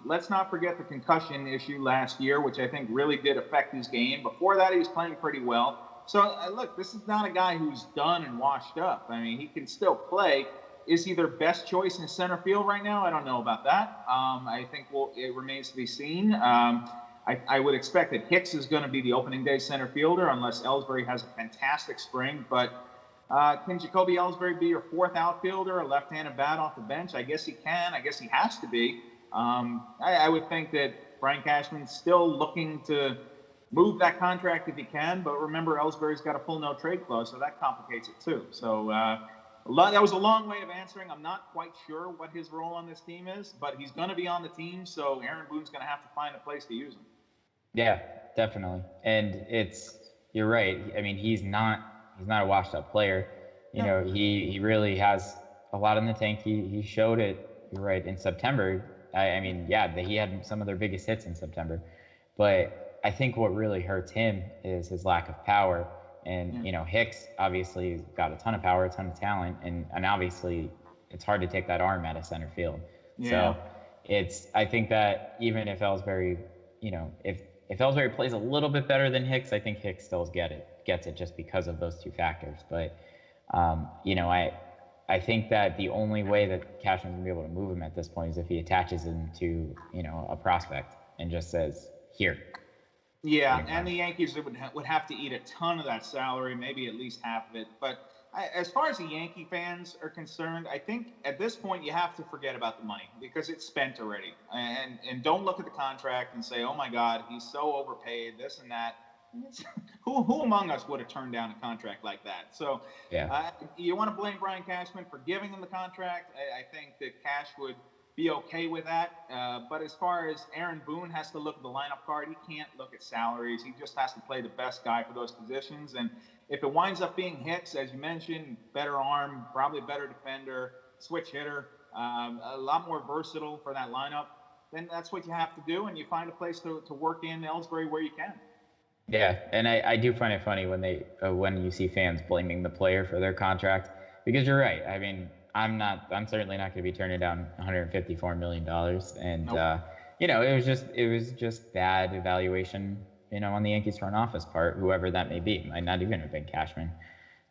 Let's not forget the concussion issue last year, which I think really did affect his game. Before that, he was playing pretty well. So, look, this is not a guy who's done and washed up. I mean, he can still play. Is he their best choice in center field right now? I don't know about that. I think it remains to be seen. I would expect that Hicks is going to be the opening day center fielder unless Ellsbury has a fantastic spring. But can Jacoby Ellsbury be your fourth outfielder, a left-handed bat off the bench? I guess he can. I guess he has to be. I would think that Brian Cashman's still looking to move that contract if he can. But remember, Ellsbury's got a full no trade clause, so that complicates it too. So that was a long way of answering. I'm not quite sure what his role on this team is, but he's going to be on the team, so Aaron Boone's going to have to find a place to use him.
Yeah, definitely. And you're right. I mean, he's not a washed up player. You know, he really has a lot in the tank. He showed it, you're right, in September. I mean, yeah, he had some of their biggest hits in September. But I think what really hurts him is his lack of power. And, you know, Hicks obviously got a ton of power, a ton of talent. And obviously it's hard to take that arm out of center field. Yeah. So I think that even if Ellsbury, you know, if Ellsbury plays a little bit better than Hicks, I think Hicks still gets it just because of those two factors. But, you know, I think that the only way that Cashman's going to be able to move him at this point is if he attaches him to, you know, a prospect and just says, here.
Yeah, and the Yankees would have to eat a ton of that salary, maybe at least half of it. But as far as the Yankee fans are concerned, I think at this point you have to forget about the money because it's spent already. And don't look at the contract and say, oh, my God, he's so overpaid, this and that. Who among us would have turned down a contract like that? So you want to blame Brian Cashman for giving him the contract. I think that Cash would be okay with that. But as far as Aaron Boone has to look at the lineup card, he can't look at salaries. He just has to play the best guy for those positions. And if it winds up being Hicks, as you mentioned, better arm, probably better defender, switch hitter, a lot more versatile for that lineup, then that's what you have to do. And you find a place to work in Ellsbury where you can.
Yeah, and I do find it funny when you see fans blaming the player for their contract, because you're right. I mean, I'm certainly not going to be turning down $154 million, and nope. You know, it was just bad evaluation, you know, on the Yankees front office part, whoever that may be. It might not even have been Cashman.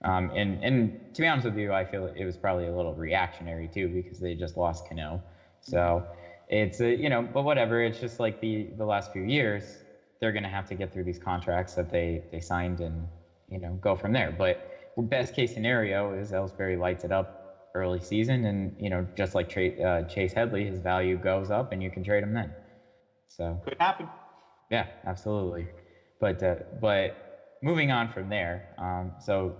And to be honest with you, I feel it was probably a little reactionary too, because they just lost Cano. So it's you know, but whatever. It's just like the last few years. They're going to have to get through these contracts that they signed and, you know, go from there. But best case scenario is Ellsbury lights it up early season and, you know, just like Chase Headley, his value goes up and you can trade him then. So
could happen.
Yeah, absolutely. But moving on from there, so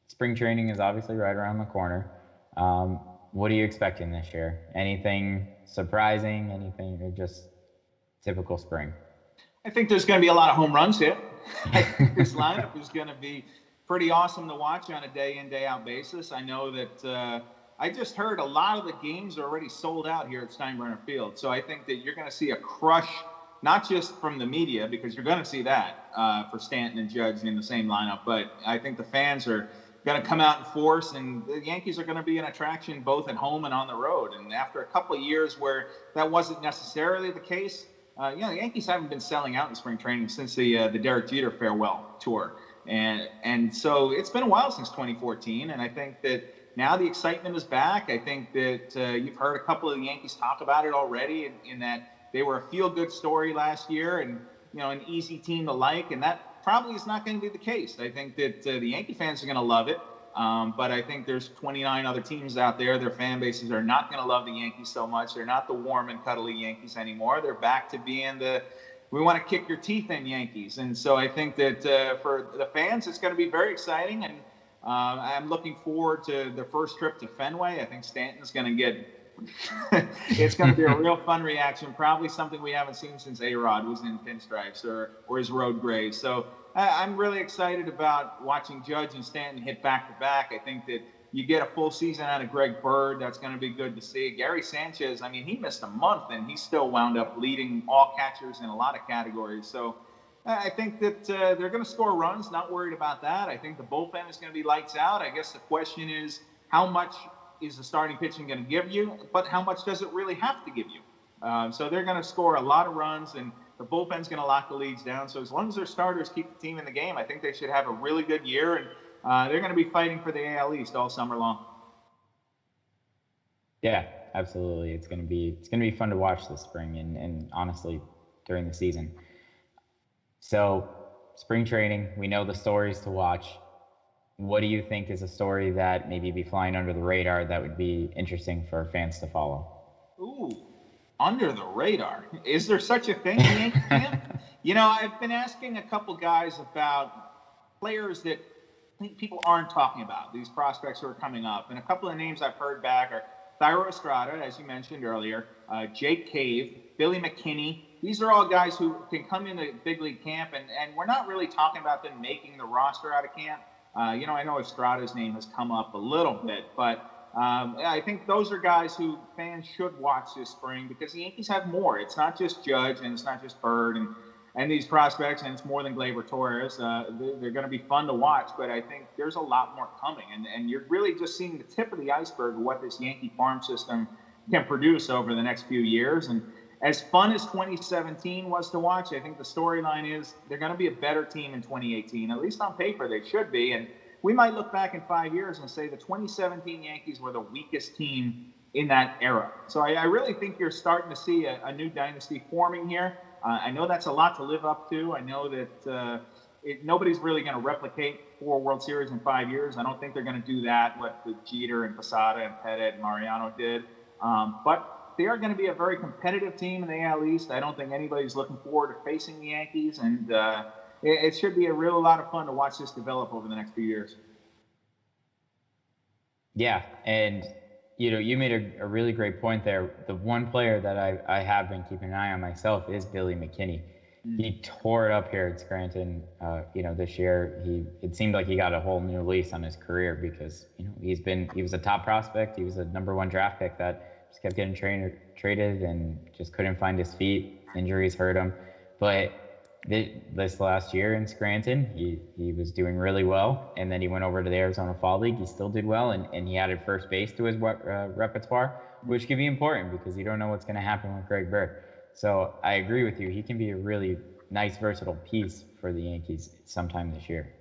spring training is obviously right around the corner. What are you expecting this year? Anything surprising? Anything or just typical spring?
I think there's going to be a lot of home runs hit. I think this lineup is going to be pretty awesome to watch on a day-in, day-out basis. I know that I just heard a lot of the games are already sold out here at Steinbrenner Field. So I think that you're going to see a crush, not just from the media, because you're going to see that for Stanton and Judge in the same lineup, but I think the fans are going to come out in force, and the Yankees are going to be an attraction both at home and on the road. And after a couple of years where that wasn't necessarily the case, you know, the Yankees haven't been selling out in spring training since the Derek Jeter farewell tour. And so it's been a while since 2014. And I think that now the excitement is back. I think that you've heard a couple of the Yankees talk about it already in that they were a feel-good story last year and, you know, an easy team to like. And that probably is not going to be the case. I think that the Yankee fans are going to love it. But I think there's 29 other teams out there. Their fan bases are not going to love the Yankees so much. They're not the warm and cuddly Yankees anymore. They're back to being we want to kick your teeth in Yankees. And so I think that for the fans, it's going to be very exciting. And I'm looking forward to the first trip to Fenway. I think Stanton's going to get it's going to be a real fun reaction, probably something we haven't seen since A-Rod was in pinstripes or his road grays. So I'm really excited about watching Judge and Stanton hit back-to-back. I think that you get a full season out of Greg Bird. That's going to be good to see. Gary Sanchez, I mean, he missed a month, and he still wound up leading all catchers in a lot of categories. So I think that they're going to score runs, not worried about that. I think the bullpen is going to be lights out. I guess the question is, how much is the starting pitching going to give you, but how much does it really have to give you? So they're going to score a lot of runs, and the bullpen's going to lock the leads down. So as long as their starters keep the team in the game, I think they should have a really good year, and they're going to be fighting for the AL East all summer long.
Yeah, absolutely. It's going to be fun to watch this spring and honestly during the season. So spring training, we know the stories to watch. What do you think is a story that maybe be flying under the radar that would be interesting for fans to follow?
Ooh, under the radar. Is there such a thing in Yankee camp? I've been asking a couple guys about players that people aren't talking about, these prospects who are coming up. And a couple of names I've heard back are Thairo Estrada, as you mentioned earlier, Jake Cave, Billy McKinney. These are all guys who can come into big league camp, and we're not really talking about them making the roster out of camp. I know Estrada's name has come up a little bit, but I think those are guys who fans should watch this spring because the Yankees have more. It's not just Judge and it's not just Bird and these prospects, and it's more than Gleyber Torres. They're going to be fun to watch, but I think there's a lot more coming. And you're really just seeing the tip of the iceberg of what this Yankee farm system can produce over the next few years. And as fun as 2017 was to watch, I think the storyline is they're going to be a better team in 2018. At least on paper, they should be. And we might look back in 5 years and say the 2017 Yankees were the weakest team in that era. So I really think you're starting to see a new dynasty forming here. I know that's a lot to live up to. I know that nobody's really going to replicate 4 World Series in 5 years. I don't think they're going to do that, what the Jeter and Posada and Pettit and Mariano did. But they are going to be a very competitive team in the AL East. I don't think anybody's looking forward to facing the Yankees, and it should be a real lot of fun to watch this develop over the next few years.
Yeah, and you made a really great point there. The one player that I have been keeping an eye on myself is Billy McKinney. He tore it up here at Scranton, this year. It seemed like he got a whole new lease on his career because, he was a top prospect. He was a #1 draft pick that just kept getting traded and just couldn't find his feet. Injuries hurt him. But this last year in Scranton, he was doing really well. And then he went over to the Arizona Fall League. He still did well. And he added first base to his repertoire, which can be important because you don't know what's going to happen with Greg Bird. So I agree with you. He can be a really nice, versatile piece for the Yankees sometime this year.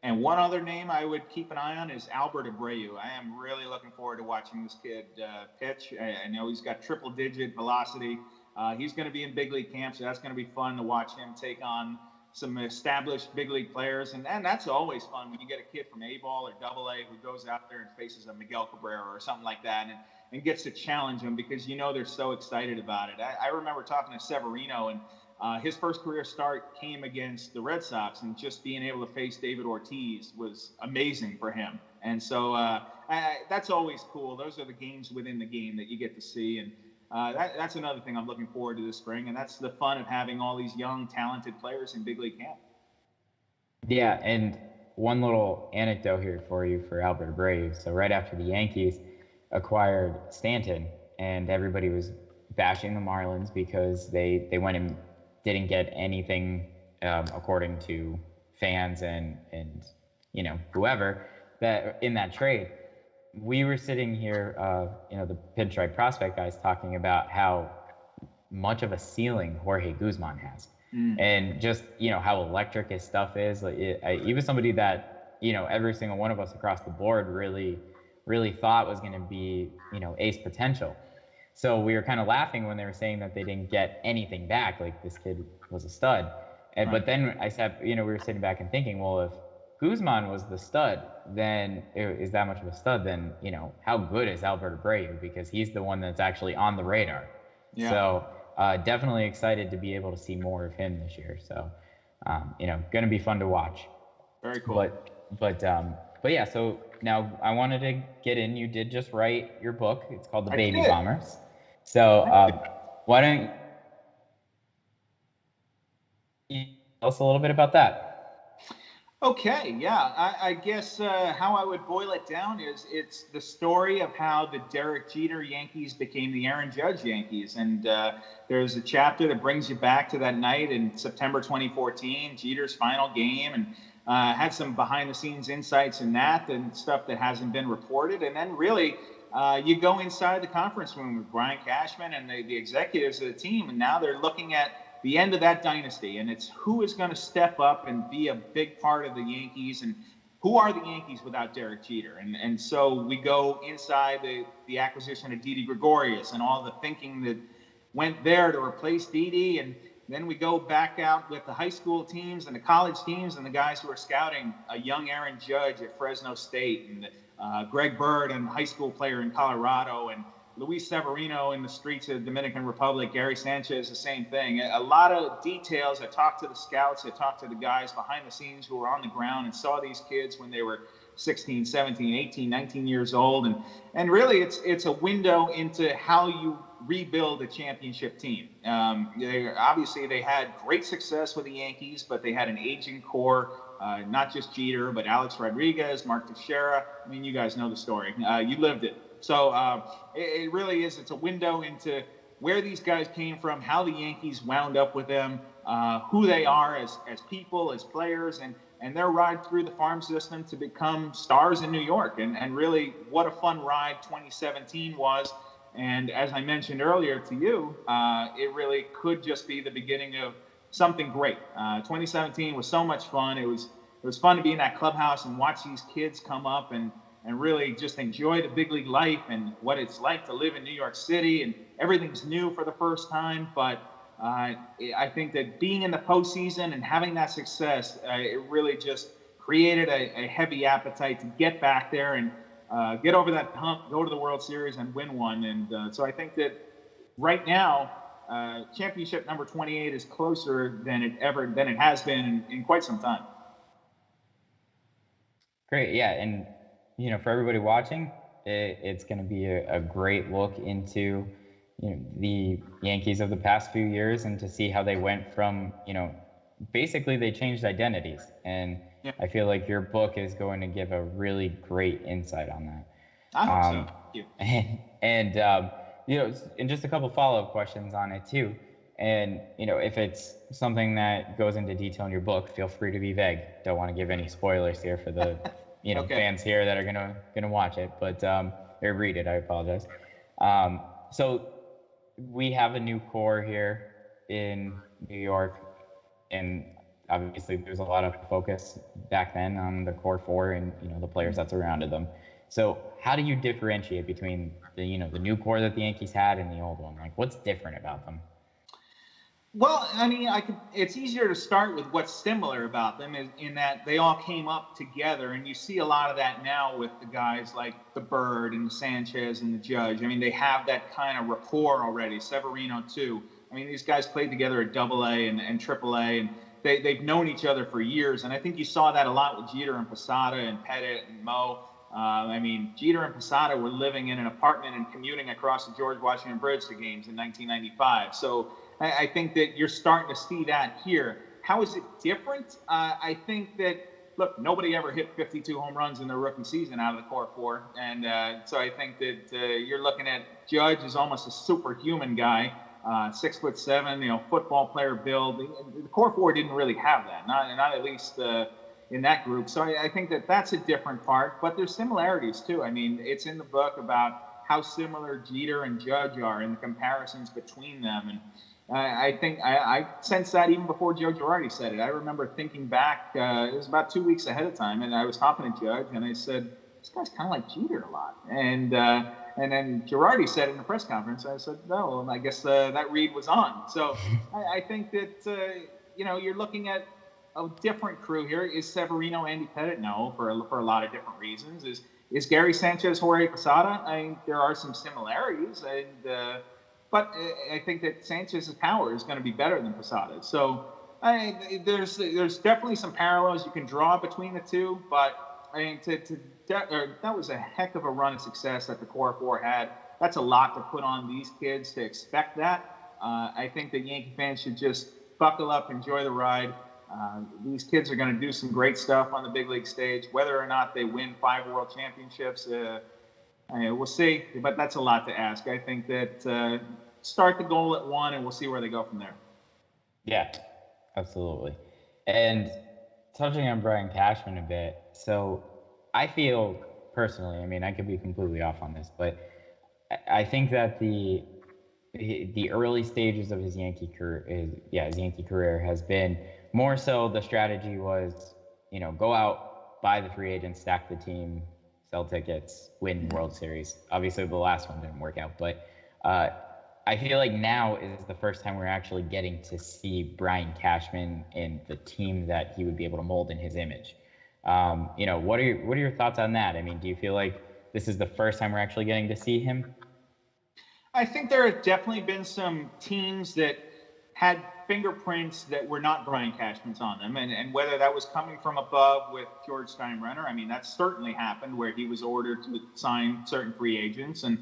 And one other name I would keep an eye on is Albert Abreu. I am really looking forward to watching this kid pitch. I know he's got triple-digit velocity. He's going to be in big league camp, so that's going to be fun to watch him take on some established big league players. And that's always fun when you get a kid from A-ball or AA who goes out there and faces a Miguel Cabrera or something like that and gets to challenge them because they're so excited about it. I remember talking to Severino, and his first career start came against the Red Sox, and just being able to face David Ortiz was amazing for him. And so that's always cool. Those are the games within the game that you get to see. And that's another thing I'm looking forward to this spring, and that's the fun of having all these young, talented players in big league camp.
Yeah, and one little anecdote here for you for Albert Abreu. So right after the Yankees acquired Stanton, and everybody was bashing the Marlins because they went and didn't get anything according to fans and whoever that in that trade. We were sitting here, the Pinstriped Prospect guys talking about how much of a ceiling Jorge Guzman has, and just how electric his stuff is. He was somebody that every single one of us across the board really thought was going to be ace potential. So we were kind of laughing when they were saying that they didn't get anything back, like this kid was a stud. And But then I said, we were sitting back and thinking, well, if Guzman was the stud, then is that much of a stud, then how good is Albert Abreu, because he's the one that's actually on the radar. Yeah. So definitely excited to be able to see more of him this year. So going to be fun to watch.
Very cool.
But yeah, so now I wanted to get in. You did just write your book. It's called The Baby Bombers. So why don't you tell us a little bit about that?
Okay, yeah. I guess how I would boil it down is it's the story of how the Derek Jeter Yankees became the Aaron Judge Yankees. And there's a chapter that brings you back to that night in September 2014, Jeter's final game, and had some behind-the-scenes insights in that and stuff that hasn't been reported. And then really you go inside the conference room with Brian Cashman and the executives of the team, and now they're looking at the end of that dynasty, and it's who is going to step up and be a big part of the Yankees, and who are the Yankees without Derek Jeter. And so we go inside the acquisition of Didi Gregorius and all the thinking that went there to replace Didi, and then we go back out with the high school teams and the college teams and the guys who are scouting a young Aaron Judge at Fresno State, and Greg Bird, and high school player in Colorado, and Luis Severino in the streets of the Dominican Republic, Gary Sanchez, the same thing. A lot of details. I talked to the scouts, I talked to the guys behind the scenes who were on the ground and saw these kids when they were 16, 17, 18, 19 years old. And really, it's a window into how you rebuild a championship team. Obviously, they had great success with the Yankees, but they had an aging core, not just Jeter, but Alex Rodriguez, Mark Teixeira. I mean, you guys know the story. You lived it. So it really is. It's a window into where these guys came from, how the Yankees wound up with them, who they are as people, as players, and their ride through the farm system to become stars in New York. And really, what a fun ride 2017 was. And as I mentioned earlier to you, it really could just be the beginning of something great. 2017 was so much fun. It was fun to be in that clubhouse and watch these kids come up and really just enjoy the big league life and what it's like to live in New York City. And everything's new for the first time. But I think that being in the postseason and having that success, it really just created a heavy appetite to get back there and get over that hump, go to the World Series and win one. And so I think that right now, championship number 28 is closer than it has been in quite some time.
Great. Yeah. And, for everybody watching, it's going to be a great look into, the Yankees of the past few years and to see how they went from, basically they changed identities. And yeah. I feel like your book is going to give a really great insight on that.
I hope so. Thank you.
And just a couple follow-up questions on it too. And, if it's something that goes into detail in your book, feel free to be vague. Don't want to give any spoilers here for the, okay. fans here that are gonna watch it, but or read it. I apologize. So we have a new core here in New York, and obviously there's a lot of focus back then on the core four and the players that surrounded them. So how do you differentiate between the new core that the Yankees had and the old one? Like, what's different about them?
Well, I mean, it's easier to start with what's similar about them in that they all came up together, and you see a lot of that now with the guys like the Bird and the Sanchez and the Judge. I mean, they have that kind of rapport already. Severino too. I mean, these guys played together at AA and AAA, and they've known each other for years. And I think you saw that a lot with Jeter and Posada and Pettit and Mo. I mean, Jeter and Posada were living in an apartment and commuting across the George Washington Bridge to games in 1995. So I think that you're starting to see that here. How is it different? I think that, look, nobody ever hit 52 home runs in their rookie season out of the core four. And so I think that you're looking at Judge is almost a superhuman guy, 6'7", football player build. The core four didn't really have that, not at least in that group. So I think that that's a different part, but there's similarities too. I mean, it's in the book about how similar Jeter and Judge are and the comparisons between them. And I think I sensed that even before Joe Girardi said it. I remember thinking back, it was about 2 weeks ahead of time, and I was talking to Judge, and I said, this guy's kind of like Jeter a lot. And then Girardi said it in the press conference. I said, no, and I guess that read was on. So I think that, you're looking at a different crew here. Is Severino Andy Pettit? No, for a lot of different reasons. Is Gary Sanchez Jorge Posada? I mean, there are some similarities, but I think that Sanchez's power is going to be better than Posada's. So there's definitely some parallels you can draw between the two. But I mean, that was a heck of a run of success that the core four had. That's a lot to put on these kids to expect that. I think that Yankee fans should just buckle up, enjoy the ride. These kids are going to do some great stuff on the big league stage. Whether or not they win 5 world championships, we'll see. But that's a lot to ask. I think that start the goal at 1, and we'll see where they go from there.
Yeah, absolutely. And touching on Brian Cashman a bit, so I feel personally, I mean, I could be completely off on this, but I think that the early stages of his Yankee career has been more so the strategy was, go out, buy the free agents, stack the team, sell tickets, win World Series. Obviously, the last one didn't work out, but I feel like now is the first time we're actually getting to see Brian Cashman and the team that he would be able to mold in his image. What are your thoughts on that? I mean, do you feel like this is the first time we're actually getting to see him?
I think there have definitely been some teams that had fingerprints that were not Brian Cashman's on them, and whether that was coming from above with George Steinbrenner, I mean, that certainly happened where he was ordered to sign certain free agents, and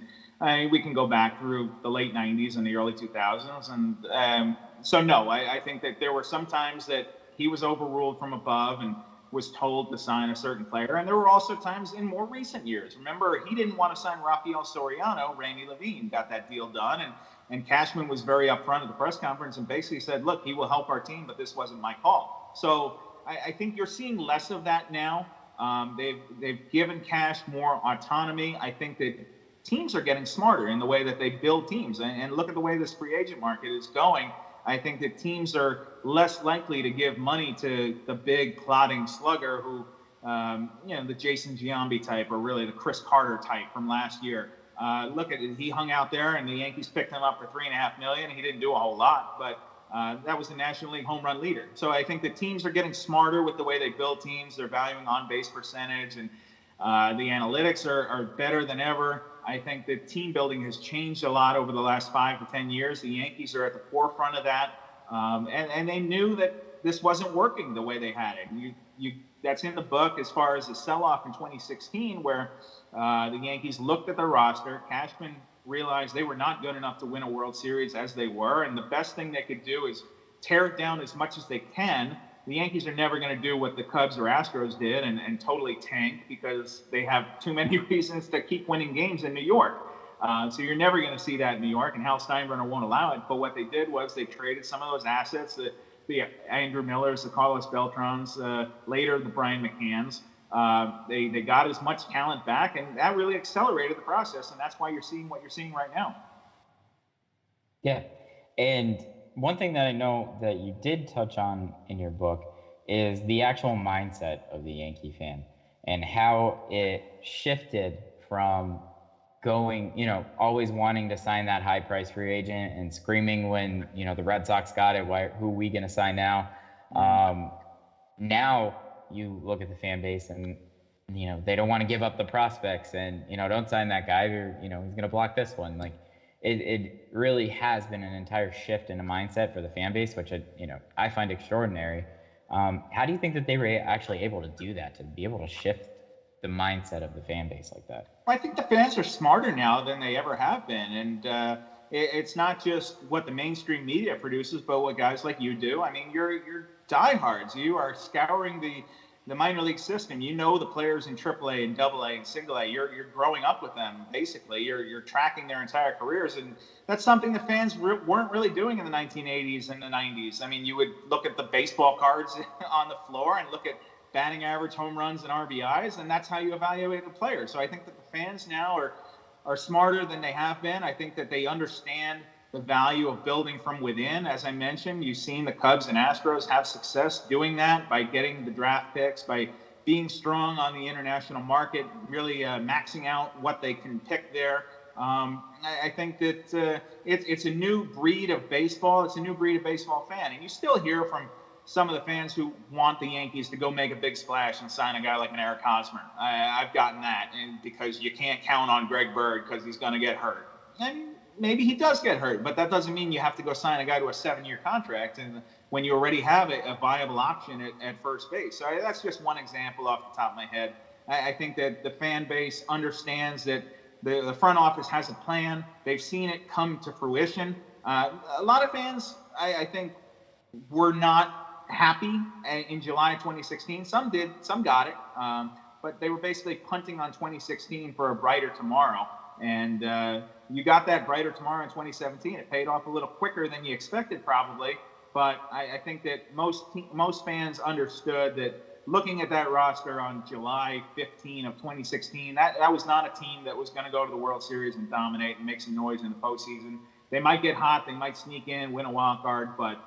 we can go back through the late 90s and the early 2000s, and so no, I think that there were some times that he was overruled from above and was told to sign a certain player, and there were also times in more recent years. Remember, he didn't want to sign Rafael Soriano. Randy Levine got that deal done, and Cashman was very upfront at the press conference and basically said, look, he will help our team, but this wasn't my call. So I think you're seeing less of that now. They've given Cash more autonomy. I think that teams are getting smarter in the way that they build teams, and look at the way this free agent market is going. I think that teams are less likely to give money to the big plodding slugger who, the Jason Giambi type, or really the Chris Carter type from last year. Look at it. He hung out there, and the Yankees picked him up for $3.5 million. He didn't do a whole lot, but that was the National League home run leader. So I think the teams are getting smarter with the way they build teams. They're valuing on-base percentage, and the analytics are better than ever. I think that team building has changed a lot over the last 5 to 10 years. The Yankees are at the forefront of that, and they knew that this wasn't working the way they had it. That's in the book as far as the sell-off in 2016, where the Yankees looked at their roster. Cashman realized they were not good enough to win a World Series as they were, and the best thing they could do is tear it down as much as they can. The Yankees are never going to do what the Cubs or Astros did and totally tank, because they have too many reasons to keep winning games in New York. So you're never going to see that in New York, and Hal Steinbrenner won't allow it. But what they did was they traded some of those assets, the Andrew Millers, the Carlos Beltrans, later the Brian McCanns. They got as much talent back, and that really accelerated the process, and that's why you're seeing what you're seeing right now.
Yeah, and one thing that I know that you did touch on in your book is the actual mindset of the Yankee fan and how it shifted from going, always wanting to sign that high price free agent and screaming when, the Red Sox got it, who are we going to sign now? Now you look at the fan base and, they don't want to give up the prospects and, don't sign that guy or, he's going to block this one. Like, it really has been an entire shift in the mindset for the fan base, which I find extraordinary. How do you think that they were actually able to do that, to be able to shift the mindset of the fan base like that?
Well, I think the fans are smarter now than they ever have been, and it's not just what the mainstream media produces, but what guys like you do. I mean, you're diehards. You are scouring the minor league system. The players in AAA and AA and Single A. You're growing up with them, basically. You're tracking their entire careers, and that's something the fans weren't really doing in the 1980s and the 90s. I mean, you would look at the baseball cards on the floor and look at batting average, home runs, and RBIs, and that's how you evaluate the player. So I think that the fans now are smarter than they have been. I think that they understand the value of building from within. As I mentioned, you've seen the Cubs and Astros have success doing that by getting the draft picks, by being strong on the international market, really maxing out what they can pick there. I think that it's a new breed of baseball. It's a new breed of baseball fan. And you still hear from some of the fans who want the Yankees to go make a big splash and sign a guy like an Eric Hosmer. I've gotten that, and because you can't count on Greg Bird because he's going to get hurt. And maybe he does get hurt, but that doesn't mean you have to go sign a guy to a 7-year contract and when you already have a viable option at first base. So that's just one example off the top of my head. I think that the fan base understands that the front office has a plan. They've seen it come to fruition. A lot of fans, I think, were not happy in July 2016. Some did, some got it, but they were basically punting on 2016 for a brighter tomorrow. And you got that brighter tomorrow in 2017. It paid off a little quicker than you expected, probably. But I think that most fans understood that looking at that roster on July 15 of 2016, that was not a team that was going to go to the World Series and dominate and make some noise in the postseason. They might get hot, they might sneak in, win a wild card, but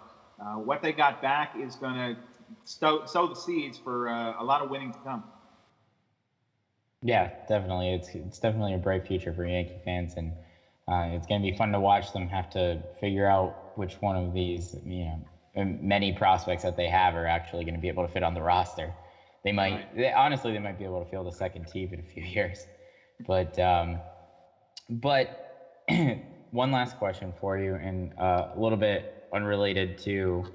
what they got back is going to sow the seeds for a lot of winning to come.
Yeah, definitely. It's definitely a bright future for Yankee fans, and it's going to be fun to watch them have to figure out which one of these, many prospects that they have are actually going to be able to fit on the roster. They might, honestly, they might be able to field a second team in a few years. But one last question for you, and a little bit unrelated to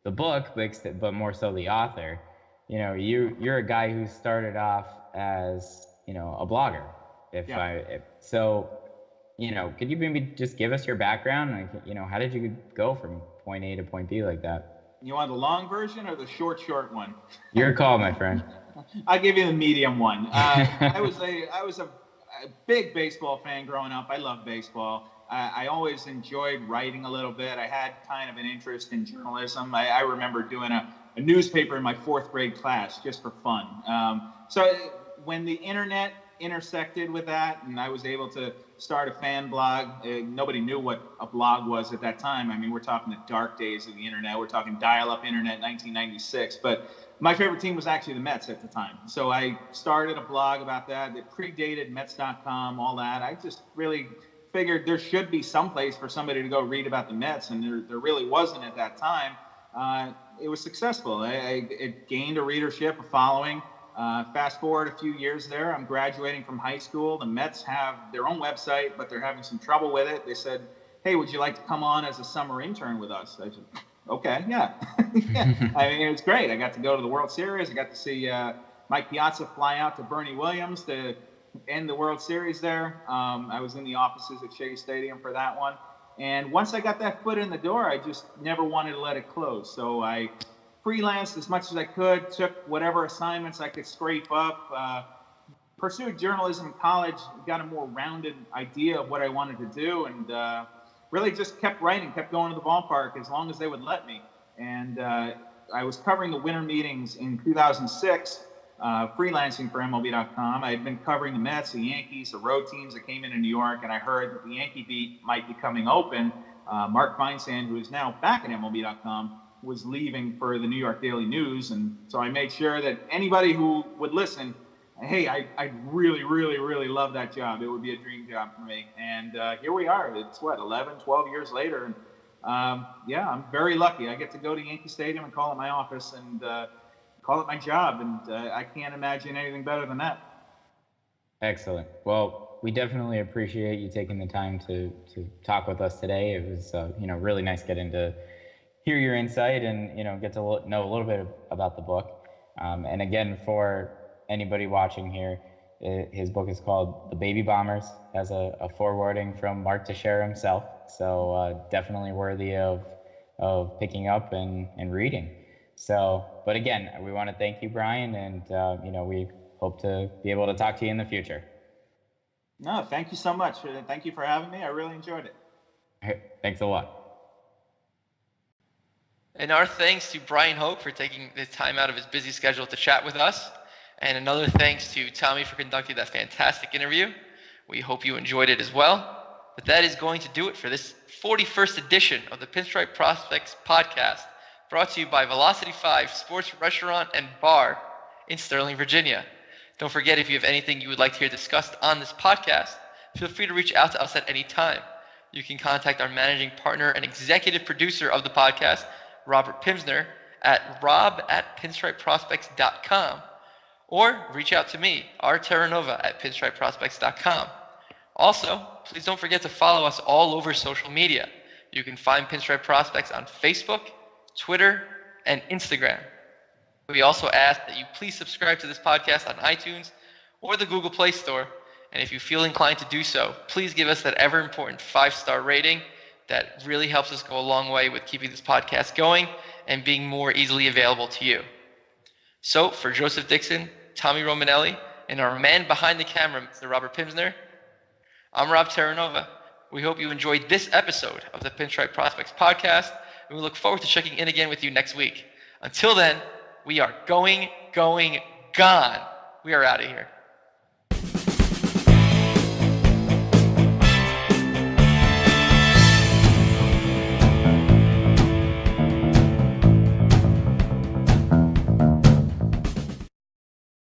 the book, but more so the author. You're a guy who started off as, a blogger. Could you maybe just give us your background? How did you go from point A to point B like that?
You want the long version or the short one?
Your call, my friend.
I'll give you the medium one. I was a big baseball fan growing up. I love baseball. I always enjoyed writing a little bit. I had kind of an interest in journalism. I remember doing a newspaper in my 4th grade class just for fun. So when the internet intersected with that and I was able to start a fan blog, nobody knew what a blog was at that time. I mean, we're talking the dark days of the internet. We're talking dial-up internet, 1996. But my favorite team was actually the Mets at the time. So I started a blog about that. It predated Mets.com, all that. I just really figured there should be some place for somebody to go read about the Mets, and there really wasn't at that time. It was successful. It gained a readership, a following. Fast forward a few years there, I'm graduating from high school. The Mets have their own website, but they're having some trouble with it. They said, "Hey, would you like to come on as a summer intern with us?" I said, "Okay, yeah." Yeah. I mean, it was great. I got to go to the World Series. I got to see Mike Piazza fly out to Bernie Williams to end the World Series there. I was in the offices at Shea Stadium for that one. And once I got that foot in the door, I just never wanted to let it close. So I freelanced as much as I could, took whatever assignments I could scrape up, pursued journalism in college, got a more rounded idea of what I wanted to do, and really just kept writing, kept going to the ballpark as long as they would let me. And I was covering the winter meetings in 2006, freelancing for MLB.com. I had been covering the Mets, the Yankees, the road teams that came into New York, and I heard that the Yankee beat might be coming open. Mark Feinsand, who is now back at MLB.com, was leaving for the New York Daily News. And so I made sure that anybody who would listen, hey, I really, really, really love that job. It would be a dream job for me. And here we are. It's 11, 12 years later. And yeah, I'm very lucky. I get to go to Yankee Stadium and call it my office and call it my job. And I can't imagine anything better than that.
Excellent. Well, we definitely appreciate you taking the time to talk with us today. It was, really nice getting to hear your insight and, get to know a little bit about the book. And again, for anybody watching here, his book is called The Baby Bombers, has a forewording from Mark Teixeira himself. So definitely worthy of picking up and reading. So, but again, we want to thank you, Bryan, and, we hope to be able to talk to you in the future.
No, thank you so much. Thank you for having me. I really enjoyed it.
Thanks a lot.
And our thanks to Bryan Hoch for taking the time out of his busy schedule to chat with us. And another thanks to Tommy for conducting that fantastic interview. We hope you enjoyed it as well. But that is going to do it for this 41st edition of the Pinstriped Prospects Podcast, brought to you by Velocity 5 Sports Restaurant and Bar in Sterling, Virginia. Don't forget, if you have anything you would like to hear discussed on this podcast, feel free to reach out to us at any time. You can contact our managing partner and executive producer of the podcast, Robert Pimsner, at rob@pinstripeprospects.com, or reach out to me, R. Terranova, at pinstripeprospects.com. Also, please don't forget to follow us all over social media. You can find Pinstripe Prospects on Facebook, Twitter, and Instagram. We also ask that you please subscribe to this podcast on iTunes or the Google Play Store. And if you feel inclined to do so, please give us that ever important 5-star rating. That really helps us go a long way with keeping this podcast going and being more easily available to you. So for Joseph Dixon, Tommy Romanelli, and our man behind the camera, Mr. Robert Pimsner, I'm Rob Terranova. We hope you enjoyed this episode of the Pinstripe Prospects Podcast, and we look forward to checking in again with you next week. Until then, we are gone. We are out of here.